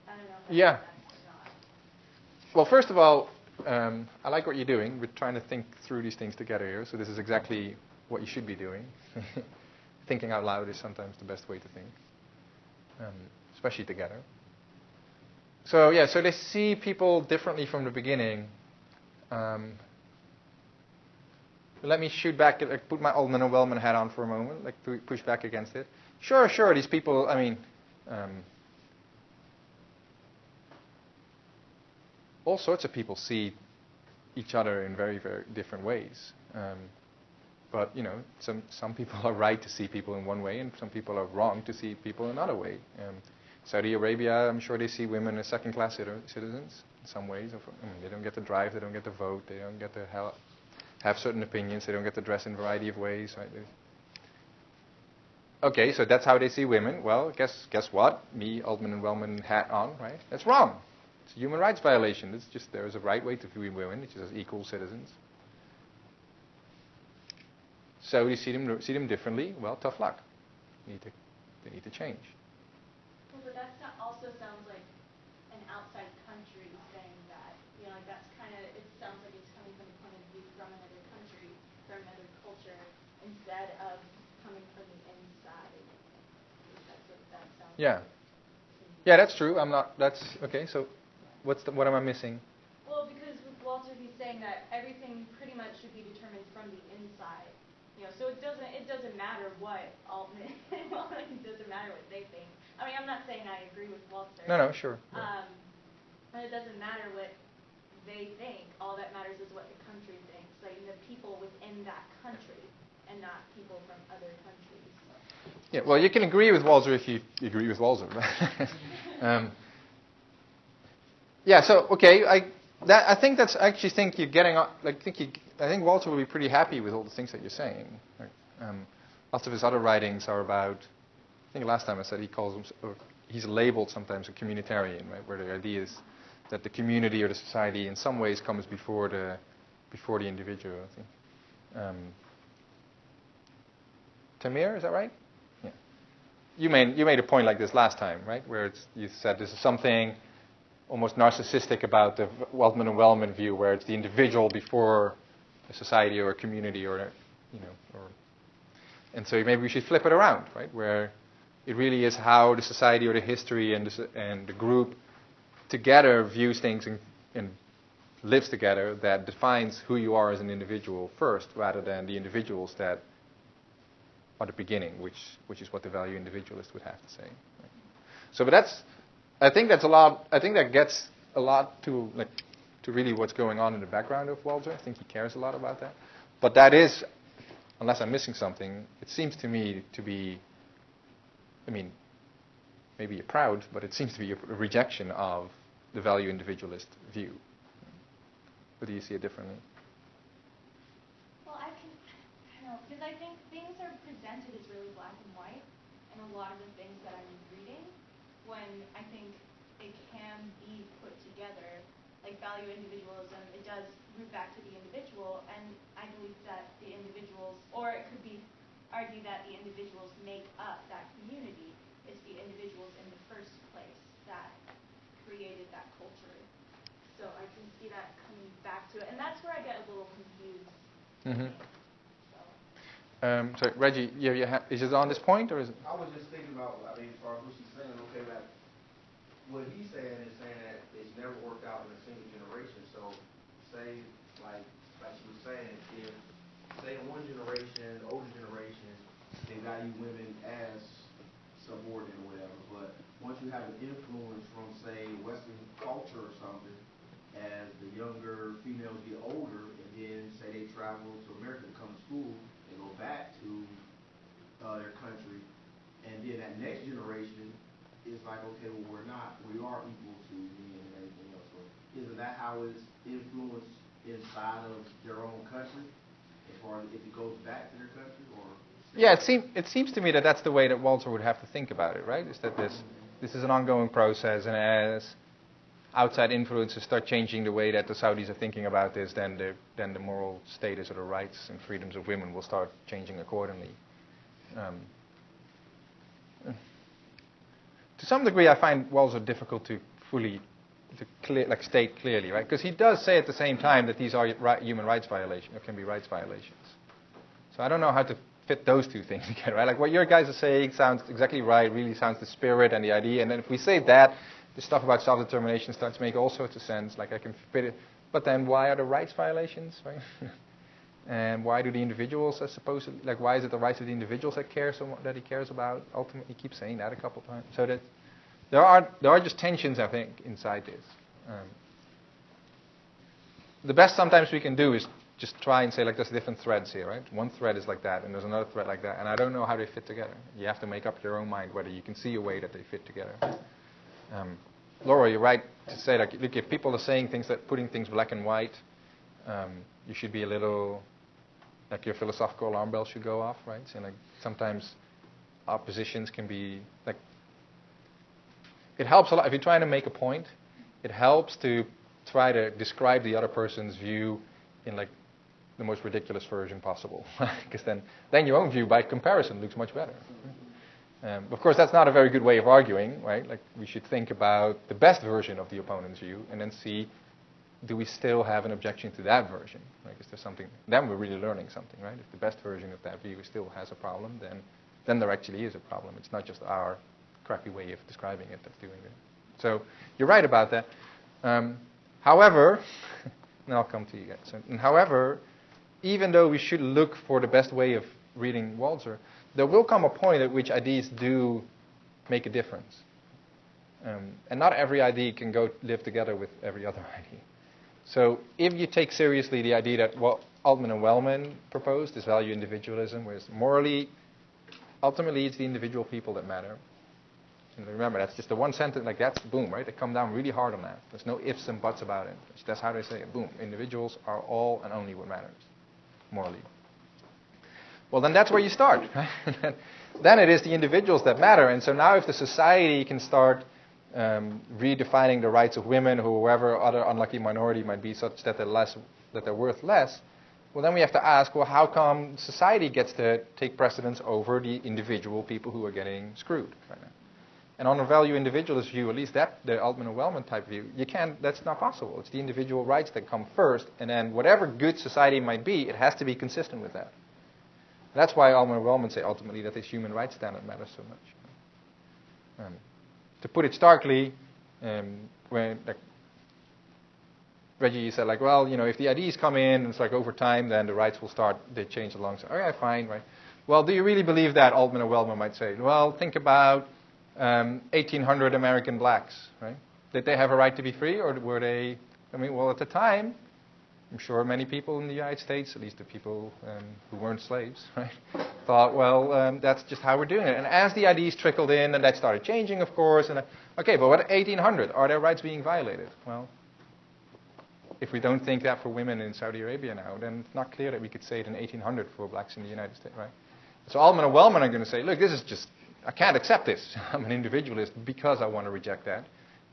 I don't know if that makes sense or not. Well, first of all, I like what you're doing. We're trying to think through these things together here, so this is exactly what you should be doing. Thinking out loud is sometimes the best way to think, especially together. So yeah, so they see people differently from the beginning. Let me shoot back, put my Altman and Wellman hat on for a moment, push back against it. Sure, these people, all sorts of people see each other in very, very different ways. But, some people are right to see people in one way, and some people are wrong to see people another way. Saudi Arabia, I'm sure they see women as second-class citizens in some ways. They don't get to drive, they don't get to vote, they don't get to have certain opinions, they don't get to dress in a variety of ways. Right? Okay, so that's how they see women. Well, guess what? Me, Altman and Wellman hat on, right? That's wrong. It's a human rights violation. It's just there is a right way to view women, which is as equal citizens. Saudis see them differently, well, tough luck. They need to change. Well, but that also sounds like an outside country saying that. You know, like that's kind of, it sounds like it's coming from the point of view from another country, from another culture, instead of coming from the inside. That's what that sounds Yeah. like. Yeah, that's true. That's okay. So, what am I missing? Well, because with Walter, he's saying that everything pretty much should be determined from the inside. You know, so it doesn't matter what Altman, well, it doesn't matter what they think. I mean, I'm not saying I agree with Walter. No, sure. Yeah. But it doesn't matter what they think. All that matters is what the country thinks. Like the people within that country, and not people from other countries. Yeah. Well, you can agree with Walter if you agree with Walter. Yeah. So okay, I think you're getting. I think Walter will be pretty happy with all the things that you're saying. Lots of his other writings are about. I think last time I said he's labeled sometimes a communitarian, right? Where the idea is that the community or the society in some ways comes before the individual. I think. Tamir, is that right? Yeah. You made a point like this last time, right? Where you said this is something almost narcissistic about the Altman and Wellman view, where it's the individual before a society or a community and so maybe we should flip it around, right? Where it really is how the society or the history and the group together views things and lives together that defines who you are as an individual first, rather than the individuals that are the beginning, which is what the value individualist would have to say. Right? So, but I think that's a lot. I think that gets a lot to really what's going on in the background of Walter. I think he cares a lot about that. But that is, unless I'm missing something, it seems to me to be. I mean, maybe you're proud, but it seems to be a rejection of the value individualist view. Or do you see it differently? Well, I don't know, because I think things are presented as really black and white in a lot of the things that I'm reading, when I think it can be put together, like value individualism, it does root back to the individual, and I believe that the individuals, or it could be argued that the individuals make up that community. It's the individuals in the first place that created that culture. So I can see that coming back to it, and that's where I get a little confused. Mm-hmm. So Reggie, is it on this point, or is it? I was just thinking about, as far as what she's saying, okay, like, what he's saying is saying that it's never worked out in a single generation. So, say, like she was saying, if, say, in one generation, older generation, they value women as subordinate or whatever, but once you have an influence from, say, Western culture or something, as the younger females get older, and then, say, they travel to America to come to school, they go back to their country, and then that next generation is like, okay, well, we are equal to men and everything else. So isn't that how it's influenced inside of their own country, as far as if it goes back to their country, or? Yeah, it seems to me that that's the way that Walter would have to think about it, right? Is that this is an ongoing process, and as outside influences start changing the way that the Saudis are thinking about this, then the moral status or the rights and freedoms of women will start changing accordingly. To some degree, I find Walter difficult to fully state clearly, right? Because he does say at the same time that these are human rights violations, or can be rights violations. So I don't know how to fit those two things together, right? Like what your guys are saying sounds exactly right, really sounds the spirit and the idea, and then if we say that, the stuff about self-determination starts to make all sorts of sense, like I can fit it. But then why are the rights violations, right? And why do the individuals, why is it the rights of the individuals that he cares about? Ultimately, he keeps saying that a couple of times. So that there are just tensions, I think, inside this. The best sometimes we can do is just try and say, like, there's different threads here, right? One thread is like that, and there's another thread like that, and I don't know how they fit together. You have to make up your own mind whether you can see a way that they fit together. Laura, you're right to say, like, look, if people are saying things, putting things black and white, you should be a little, like, your philosophical alarm bell should go off, right? So, like, sometimes our positions can be, like, it helps a lot. If you're trying to make a point, it helps to try to describe the other person's view in, like, the most ridiculous version possible, because then your own view by comparison looks much better. Of course, that's not a very good way of arguing, right? Like, we should think about the best version of the opponent's view and then see, do we still have an objection to that version? Like, is there something? Then we're really learning something, right? If the best version of that view still has a problem, then there actually is a problem. It's not just our crappy way of describing it that's doing it. So you're right about that. However, and I'll come to you guys. And however, even though we should look for the best way of reading Walzer, there will come a point at which IDs do make a difference. And not every ID can go live together with every other ID. So if you take seriously the idea that what Altman and Wellman proposed, this value individualism, where morally, ultimately it's the individual people that matter. And remember, that's just the one sentence, like that's boom, right? They come down really hard on that. There's no ifs and buts about it. That's how they say it. Boom. Individuals are all and only what matters, morally. Well, then that's where you start. Right? Then it is the individuals that matter. And so now if the society can start redefining the rights of women, whoever other unlucky minority might be, such that they're worth less, well, then we have to ask, well, how come society gets to take precedence over the individual people who are getting screwed right now? And on a value individualist view, at least the Altman and Wellman type view, that's not possible. It's the individual rights that come first, and then whatever good society might be, it has to be consistent with that. And that's why Altman and Wellman say ultimately that this human rights standard matters so much. To put it starkly, when Reggie, you said, like, well, if the IDs come in, it's like over time, then the rights will start, they change alongside. Okay, fine, right? Well, do you really believe that? Altman and Wellman might say, well, think about 1,800 American blacks, right? Did they have a right to be free, or were they, well, at the time, I'm sure many people in the United States, at least the people who weren't slaves, right, thought, well, that's just how we're doing it. And as the IDs trickled in, and that started changing, of course, and okay, but what 1,800? Are their rights being violated? Well, if we don't think that for women in Saudi Arabia now, then it's not clear that we could say it in 1,800 for blacks in the United States, right? So Altman and Wellman are going to say, look, this is just, I can't accept this. I'm an individualist because I want to reject that.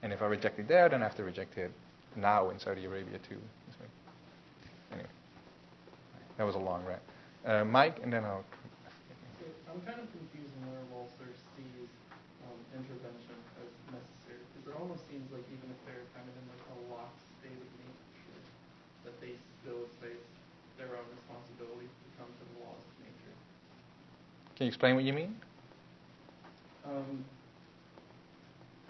And if I reject it there, then I have to reject it now in Saudi Arabia too. Anyway, that was a long rant. Mike, and then I'll... So I'm kind of confused on where Walzer sees intervention as necessary, because it almost seems like even if they're kind of in like a locked state of nature, that they still face their own responsibility to come to the laws of nature. Can you explain what you mean?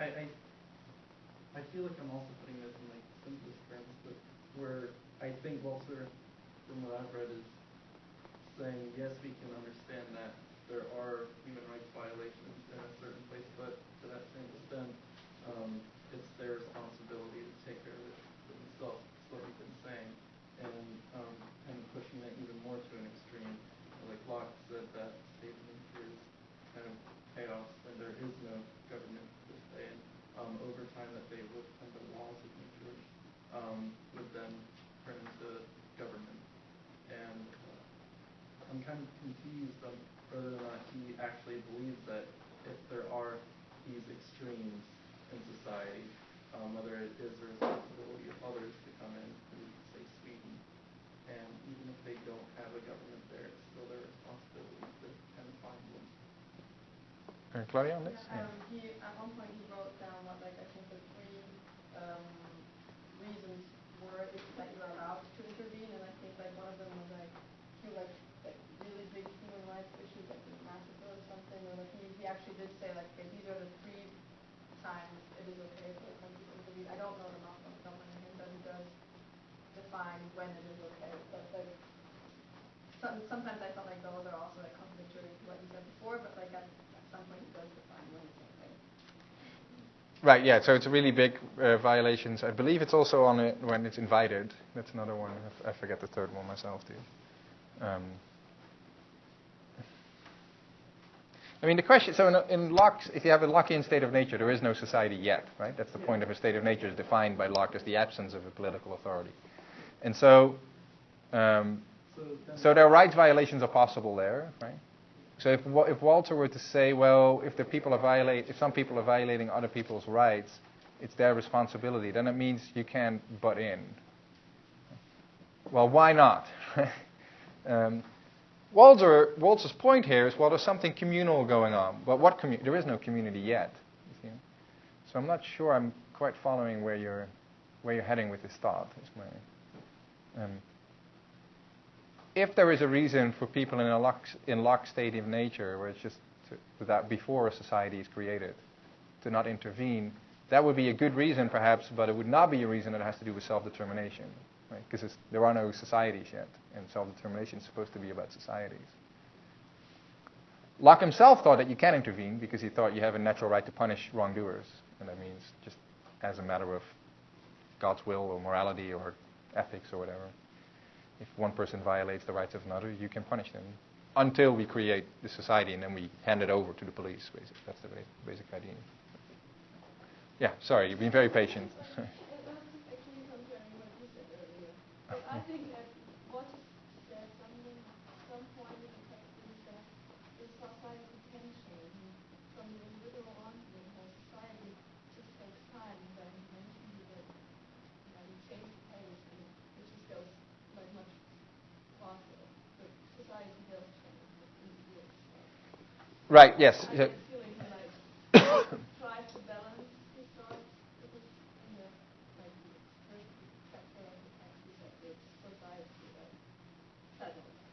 I feel like I'm also putting this in like simplest terms, but where I think Walzer, from what I've read, is saying, yes, we can understand that there are human rights violations in a certain place, but to that same extent, it's their responsibility to take care of it for themselves. That's what we've been saying. And pushing that even more to an extreme. Like Locke said, that state of nature is kind of chaos, and there is no government per se. And over time, that they would come to the laws of nature, would then turn into government. And I'm kind of confused on whether or not he actually believes that if there are these extremes in society, whether it is the responsibility of others to come in, say Sweden, and even if they don't have a government there, it's still their responsibility to kind of find one. Claudia, on this? At one point he wrote down what, like, I think the three reasons were that you're allowed to intervene, and I think like one of them was like really big human rights issues, like the massacre or something, or like he actually did say like, okay, these are the three times it is okay for the country to intervene. I don't know them off the top of my head, but he does define when it is okay. But like sometimes I felt like those are also like contradictory to what you said before, but like at some point he does define when it's okay. Right, yeah, so it's really big violations. I believe it's also on it when it's invited. That's another one. I forget the third one myself, too. I mean, the question, so in Locke, if you have a Lockean state of nature, there is no society yet, right? That's the point of a state of nature is defined by Locke as the absence of a political authority. And so their rights violations are possible there, right? So if Walzer were to say, well, if some people are violating other people's rights, it's their responsibility, then it means you can't butt in. Well, why not? Walzer's point here is, well, there's something communal going on. But there is no community yet. You see? So I'm not sure I'm quite following where you're heading with this thought. If there is a reason for people in lock state of nature, where it's just that before a society is created, to not intervene, that would be a good reason, perhaps, but it would not be a reason that has to do with self-determination, right? Because there are no societies yet, and self-determination is supposed to be about societies. Locke himself thought that you can intervene because he thought you have a natural right to punish wrongdoers, and that means just as a matter of God's will or morality or ethics or whatever. If one person violates the rights of another, you can punish them until we create the society, and then we hand it over to the police, basically. That's the basic idea. Yeah, sorry, you've been very patient. It was actually comparing what you said earlier. But I think that what said something, some point in the text is that the society can change. From the individual on to the whole society just takes time. And then you mentioned that you change the pace, and it just goes like much faster. But society does change in years. Right, yes. I get the feeling he tries to balance his thoughts, because in the first chapter of the text he said it's society that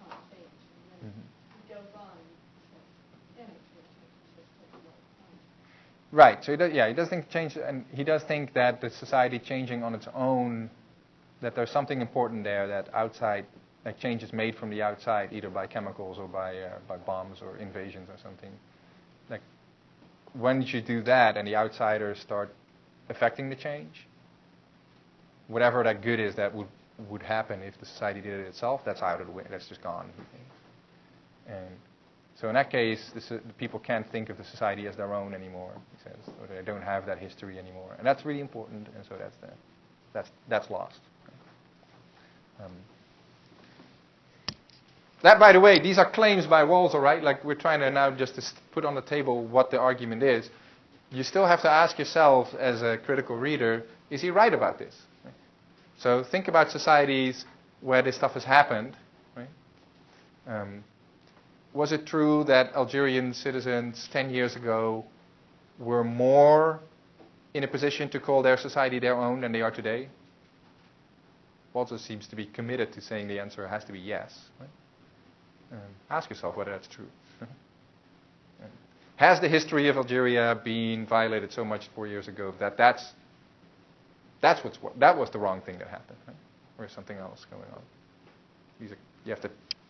can't change, and then he goes on and says, then it will change, it just takes a lot of time. Right. So he does think change, and he does think that the society changing on its own, that there's something important there, that outside, like change is made from the outside, either by chemicals or by bombs or invasions or something. Like, when you do that and the outsiders start affecting the change, whatever that good is that would happen if the society did it itself, that's out of the way. That's just gone. And so in that case, the people can't think of the society as their own anymore, he says, or they don't have that history anymore, and that's really important. And so that's lost. That, by the way, these are claims by Walzer, right? Like, we're trying to now just to put on the table what the argument is. You still have to ask yourself, as a critical reader, is he right about this? Right? So think about societies where this stuff has happened. Right? Was it true that Algerian citizens 10 years ago were more in a position to call their society their own than they are today? Walzer seems to be committed to saying the answer has to be yes. Right? Ask yourself whether that's true. Has the history of Algeria been violated so much 4 years ago that that was the wrong thing that happened, right? Or is something else going on?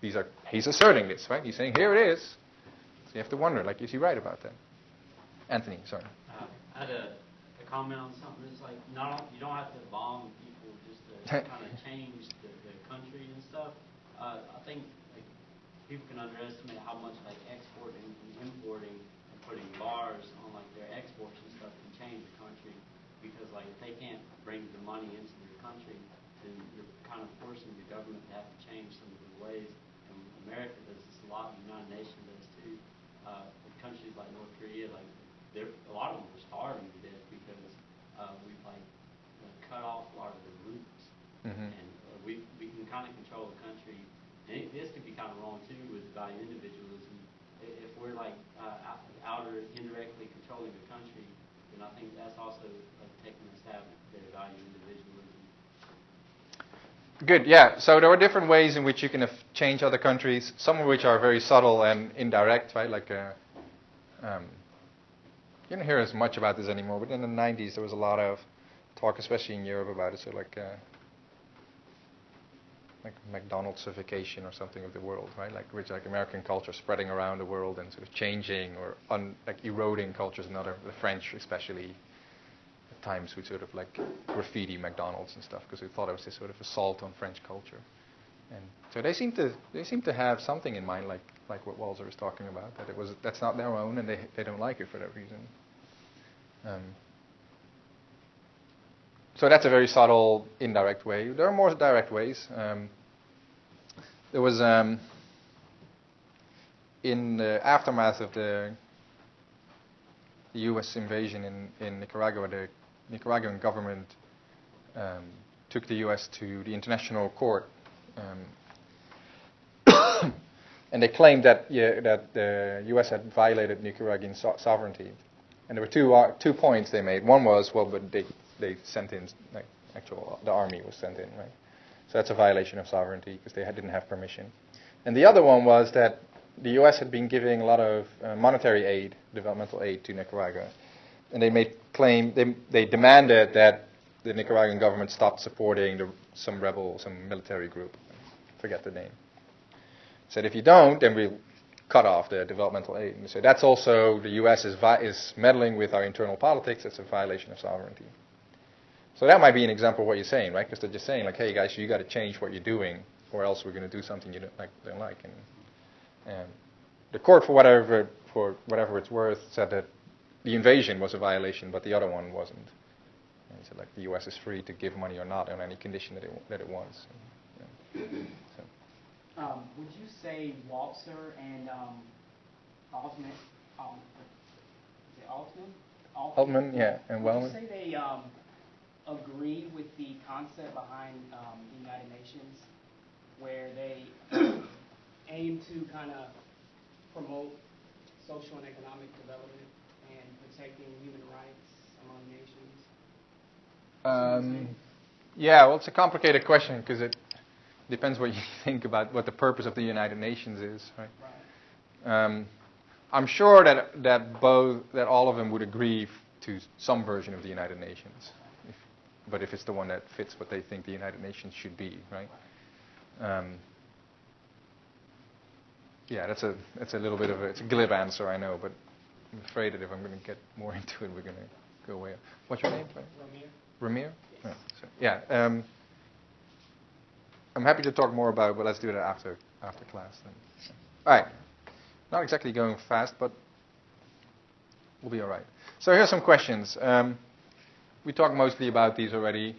He's asserting this, right? He's saying here it is. So you have to wonder, like, is he right about that? Anthony, sorry. I had a comment on something. It's like you don't have to bomb people just to kind of change the country and stuff. I think people can underestimate how much like exporting and importing and putting bars on like their exports and stuff can change the country, because like if they can't bring the money into your country, then you're kind of forcing the government to have to change some of the ways. And America does this a lot, the United Nations does too. With countries like North Korea, like a lot of them are starving to death because we've like cut off a lot of the roots, and we can kind of control the country. And this could be kind of wrong too with value individualism. If we're like out or indirectly controlling the country, then I think that's also like taking a stab at their value individualism. Good, yeah. So there are different ways in which you can change other countries, some of which are very subtle and indirect, right? Like, you don't hear as much about this anymore, but in the 90s there was a lot of talk, especially in Europe, about it. So like McDonald'sification or something of the world, right? Like American culture spreading around the world and sort of changing or eroding cultures and other, the French especially, at times would sort of like graffiti McDonald's and stuff because they thought it was this sort of assault on French culture. And so they seem to have something in mind, like what Walzer was talking about, that that's not their own and they don't like it for that reason. So that's a very subtle, indirect way. There are more direct ways. There was, in the aftermath of the U.S. invasion in Nicaragua, the Nicaraguan government took the U.S. to the International Court And they claimed that that the U.S. had violated Nicaraguan sovereignty. And there were two points they made. One was, well, but they sent in, like, the army was sent in, right? So that's a violation of sovereignty because they didn't have permission. And the other one was that the U.S. had been giving a lot of monetary aid, developmental aid to Nicaragua. And they demanded that the Nicaraguan government stop supporting some military group. I forget the name. Said, if you don't, then we'll cut off the developmental aid. And so that's also, the U.S. is meddling with our internal politics. It's a violation of sovereignty. So that might be an example of what you're saying, right? Because they're just saying, like, hey, guys, you got to change what you're doing, or else we're going to do something you don't like. And the court, for whatever it's worth, said that the invasion was a violation, but the other one wasn't. And he said, like, the U.S. is free to give money or not on any condition that it wants. So. Would you say Walzer and Altman, is it Altman? Altman, yeah, and Wellman. Would you say they agree with the concept behind the United Nations, where they aim to kind of promote social and economic development and protecting human rights among nations? Yeah, well, it's a complicated question because it depends what you think about what the purpose of the United Nations is, right? Right. I'm sure that all of them would agree to some version of the United Nations, but if it's the one that fits what they think the United Nations should be, right? Yeah, that's a little bit of it's a glib answer, I know, but I'm afraid that if I'm going to get more into it, we're going to go away. What's your name? Ramir. Yes. Oh, yeah. I'm happy to talk more about it, but let's do that after class then. All right. Not exactly going fast, but we'll be all right. So here's some questions. We talked mostly about these already.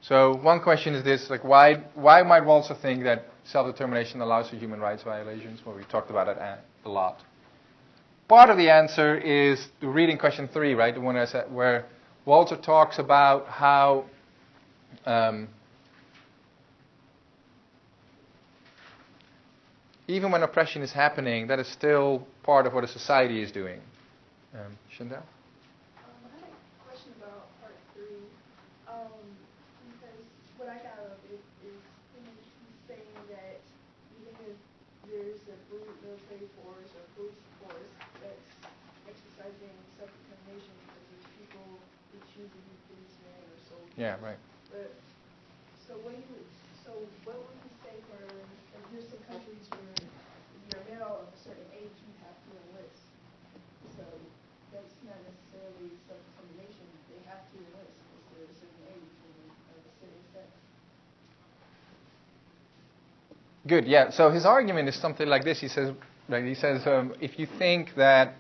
So one question is this: like, why might Walzer think that self-determination allows for human rights violations? Well, we talked about it a lot. Part of the answer is the reading question 3, right? The one I said where Walzer talks about how even when oppression is happening, that is still part of what a society is doing. Chantal? I had a question about part 3, because what I got out of it is he's saying that even if there's a brute military force or police force that's exercising self-determination because there's people who choose to be policemen or soldiers. Yeah, right. But so what would you say for, like, here's some countries where if you're a male of a certain age, you have to enlist. So that's not necessarily self-determination. They have to enlist because they're a certain age and of a certain sex. Good. Yeah. So his argument is something like this. He says, if you think that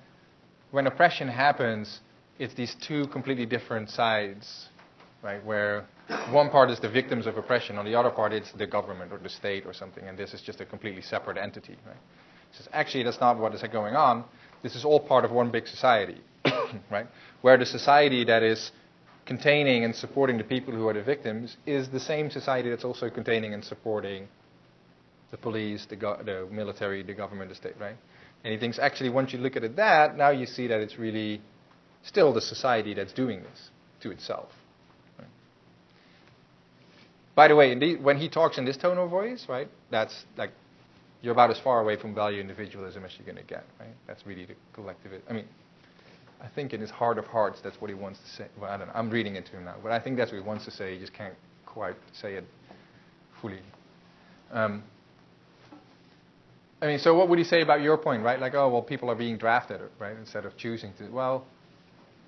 when oppression happens, it's these two completely different sides, right? Where one part is the victims of oppression, on the other part it's the government or the state or something, and this is just a completely separate entity, right? He says, actually, that's not what is going on. This is all part of one big society, right? Where the society that is containing and supporting the people who are the victims is the same society that's also containing and supporting the police, the military, the government, the state, right? And he thinks, actually, once you look at it now you see that it's really still the society that's doing this to itself. Right? By the way, when he talks in this tone of voice, right, that's like, you're about as far away from value individualism as you're going to get, right? That's really the collectivist. I mean, I think in his heart of hearts, that's what he wants to say. Well, I don't know. I'm reading it to him now, but I think that's what he wants to say. He just can't quite say it fully. I mean, so what would he say about your point, right? Like, oh, well, people are being drafted, right, instead of choosing to. Well,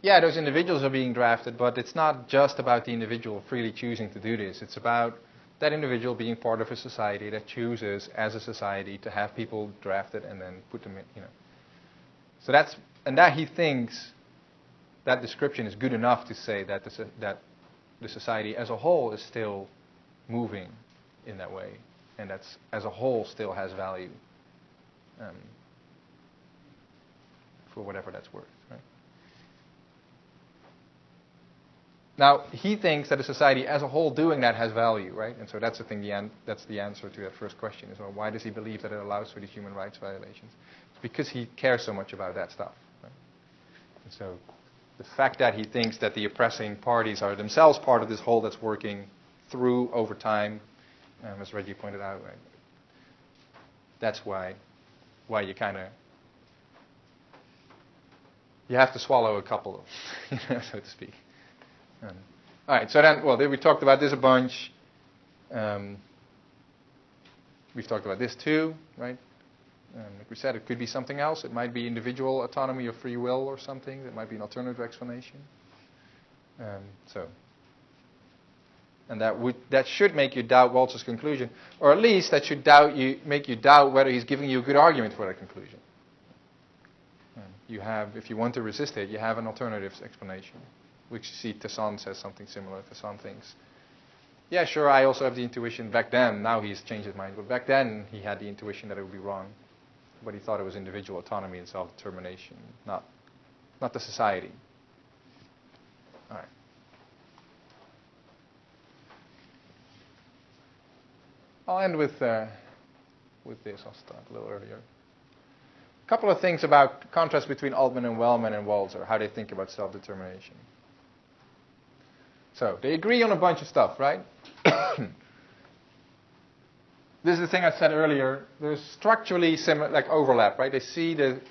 yeah, those individuals are being drafted, but it's not just about the individual freely choosing to do this. It's about that individual being part of a society that chooses, as a society, to have people drafted and then put them in, you know. So that he thinks that description is good enough to say that the society as a whole is still moving in that way, and that's as a whole still has value for whatever that's worth, right? Now, he thinks that a society as a whole doing that has value, right? And so that's the thing, that's the answer to that first question is, well, why does he believe that it allows for these human rights violations? It's because he cares so much about that stuff. Right? And so the fact that he thinks that the oppressing parties are themselves part of this whole that's working through over time, as Reggie pointed out, right? That's why you kind of, you have to swallow a couple, so to speak. All right, so then, well, we talked about this a bunch. We've talked about this too, right? Like we said, it could be something else. It might be individual autonomy or free will or something. That might be an alternative explanation. And that should make you doubt Walzer's conclusion, or at least that should make you doubt whether he's giving you a good argument for that conclusion. You have, if you want to resist it, you have an alternative explanation, which you see Tesson says something similar. Tesson thinks, yeah, sure, I also have the intuition back then. Now he's changed his mind, but back then he had the intuition that it would be wrong, but he thought it was individual autonomy and self-determination, not the society. All right. I'll end with this. I'll start a little earlier. A couple of things about contrast between Altman and Wellman and Walzer, how they think about self-determination. So they agree on a bunch of stuff, right? This is the thing I said earlier. There's structurally similar, like overlap, right? They see the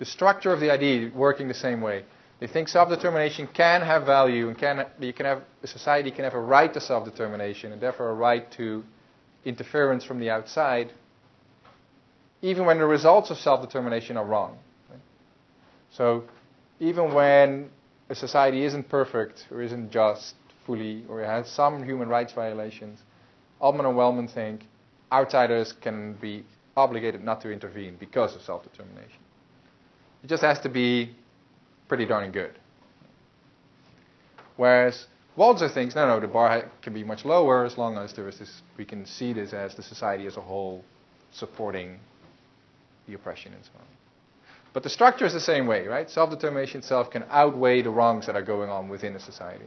structure of the idea working the same way. They think self-determination can have value, and a society can have a right to self-determination, and therefore a right to interference from the outside, even when the results of self-determination are wrong. Right? So even when a society isn't perfect or isn't just fully, or it has some human rights violations, Altman and Wellman think outsiders can be obligated not to intervene because of self-determination. It just has to be pretty darn good. Whereas Walzer thinks, no, the bar can be much lower as long as there is this, we can see this as the society as a whole supporting the oppression and so on. But the structure is the same way, right? Self-determination itself can outweigh the wrongs that are going on within a society.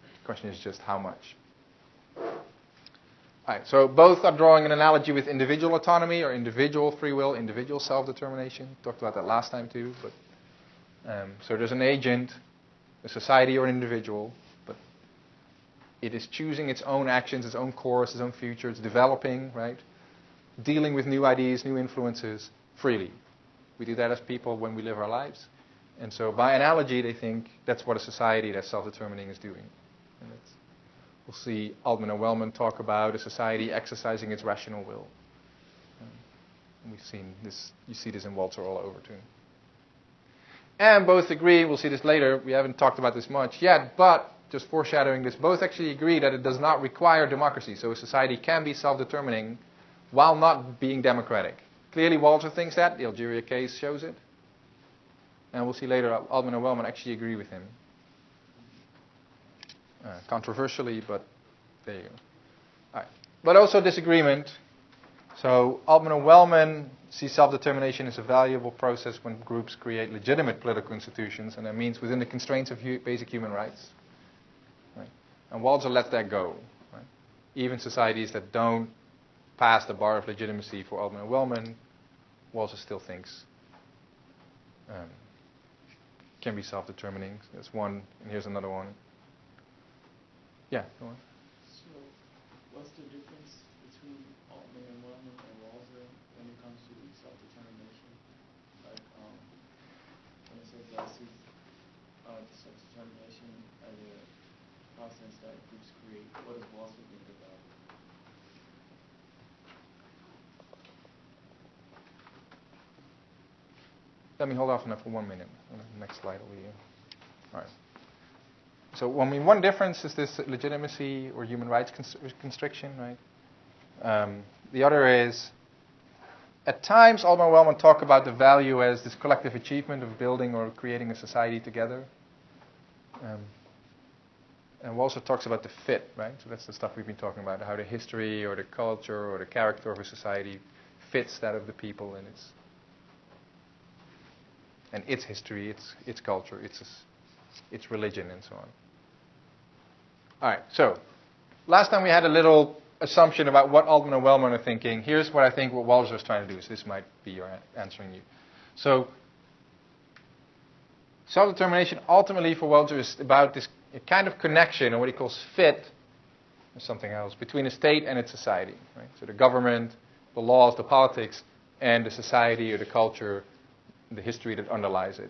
The question is just how much. All right, so both are drawing an analogy with individual autonomy or individual free will, individual self-determination. Talked about that last time too. But so there's an agent, a society or an individual, but it is choosing its own actions, its own course, its own future. It's developing, right? Dealing with new ideas, new influences freely. We do that as people when we live our lives. And so by analogy, they think that's what a society that's self-determining is doing. And we'll see Altman and Wellman talk about a society exercising its rational will. And we've seen this, you see this in Walzer all over too. And both agree, we'll see this later, we haven't talked about this much yet, but just foreshadowing this, both actually agree that it does not require democracy. So a society can be self-determining while not being democratic. Clearly Walzer thinks that, the Algeria case shows it. And we'll see later, Altman and Wellman actually agree with him. Controversially, but there you go. All right. But also disagreement. So Altman and Wellman see self-determination as a valuable process when groups create legitimate political institutions, and that means within the constraints of basic human rights. Right? And Walzer lets that go. Right? Even societies that don't pass the bar of legitimacy for Altman and Wellman, Walzer still thinks can be self-determining. That's one, and here's another one. Yeah, go on. So, what's the difference between Altman and Wellman and Walzer when it comes to self-determination? Like, when it says that sees self-determination as a process that groups create, what does Walzer think about it? Let me hold off on that for 1 minute. The next slide will be all right. So, I mean, one difference is this legitimacy or human rights constriction, right? The other is, at times, Altman and Wellman talk about the value as this collective achievement of building or creating a society together. And Walzer talks about the fit, right? So that's the stuff we've been talking about, how the history or the culture or the character of a society fits that of the people and its history, its culture, its religion, and so on. All right, so last time we had a little assumption about what Altman and Wellman are thinking. Here's what I think what Walzer is trying to do. So this might be your answering you. So self-determination ultimately for Walzer is about this kind of connection, or what he calls fit, or something else, between a state and its society. Right? So the government, the laws, the politics, and the society or the culture, the history that underlies it.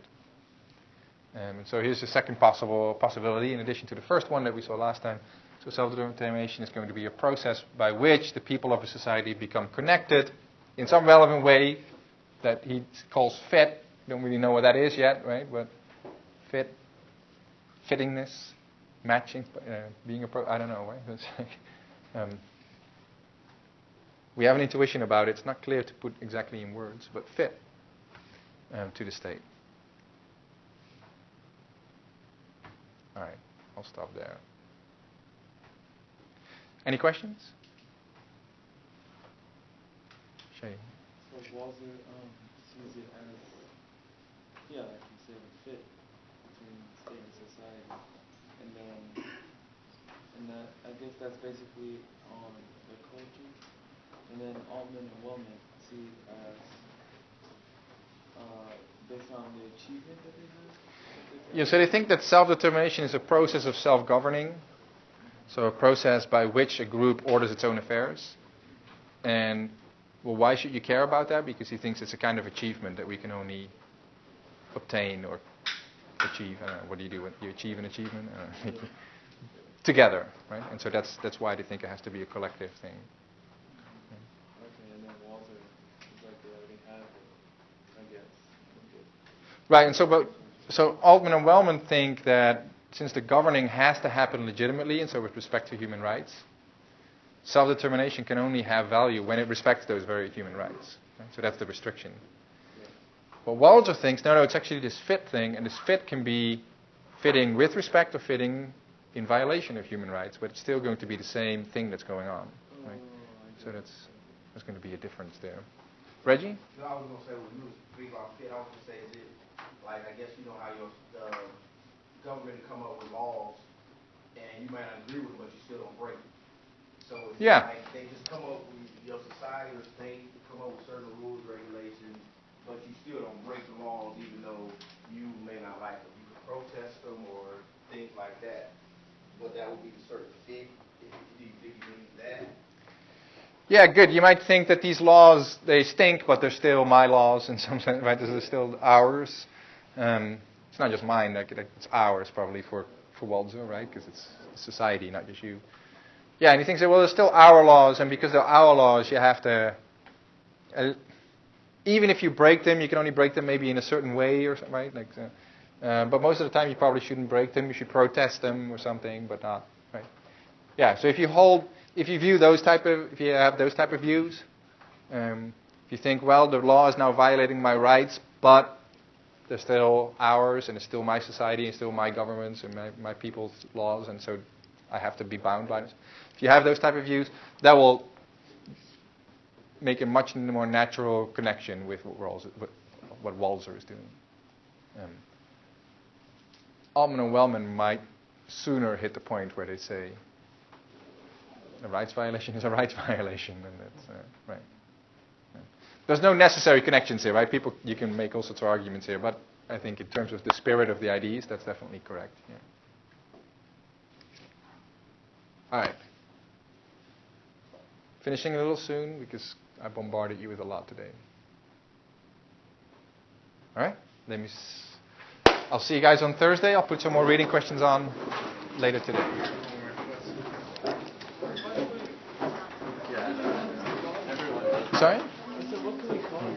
And so here's the second possibility, in addition to the first one that we saw last time. So self-determination is going to be a process by which the people of a society become connected in some relevant way that he calls fit. Don't really know what that is yet, right? But fit, fittingness, matching, being I don't know, right? We have an intuition about it. It's not clear to put exactly in words, but fit to the state. All right, I'll stop there. Any questions? Shay. So Walzer sees it as, like you said, a fit between state and society, and that I guess that's basically on the culture, and then Altman and Wellman see it as based on the achievement that they have. Yeah, so they think that self-determination is a process of self-governing, so a process by which a group orders its own affairs. And, well, why should you care about that? Because he thinks it's a kind of achievement that we can only obtain or achieve. I don't know, what do? You achieve an achievement? Together, right? And so that's why they think it has to be a collective thing. Okay, and then Walzer is like they already have it, I guess. Right, and so Altman and Wellman think that since the governing has to happen legitimately, and so with respect to human rights, self-determination can only have value when it respects those very human rights. Right? So that's the restriction. But Walzer thinks, no, it's actually this fit thing, and this fit can be fitting with respect or fitting in violation of human rights, but it's still going to be the same thing that's going on. Right? So there's going to be a difference there. Reggie? No, I was going to say, when you was speaking about fit, I was going to say, is it, like, I guess you know how the government come up with laws, and you might not agree with them, but you still don't break them. So it's like they just come up with your society or state, come up with certain rules, regulations, but you still don't break the laws, even though you may not like them. You can protest them or things like that, but that would be the certain fit. Do you think you mean that? Yeah, good. You might think that these laws, they stink, but they're still my laws in some sense, right? They're still ours. It's not just mine, it's ours probably for Walzer, right? Because it's society, not just you. Yeah, and he thinks that, well, they're still our laws, and because they're our laws, you have to, even if you break them, you can only break them maybe in a certain way or something, right? But most of the time you probably shouldn't break them. You should protest them or something, but not, right? Yeah, so if you have those type of views, if you think, well, the law is now violating my rights, but they're still ours, and it's still my society, and still my governments, and my people's laws, and so I have to be bound by this. If you have those type of views, that will make a much more natural connection with what Walzer is doing. Altman and Wellman might sooner hit the point where they say a rights violation is a rights violation, and that's right. There's no necessary connections here, right? You can make all sorts of arguments here, but I think in terms of the spirit of the ideas, that's definitely correct. Yeah. All right. Finishing a little soon because I bombarded you with a lot today. All right. I'll see you guys on Thursday. I'll put some more reading questions on later today. Sorry? I said, what can we call it?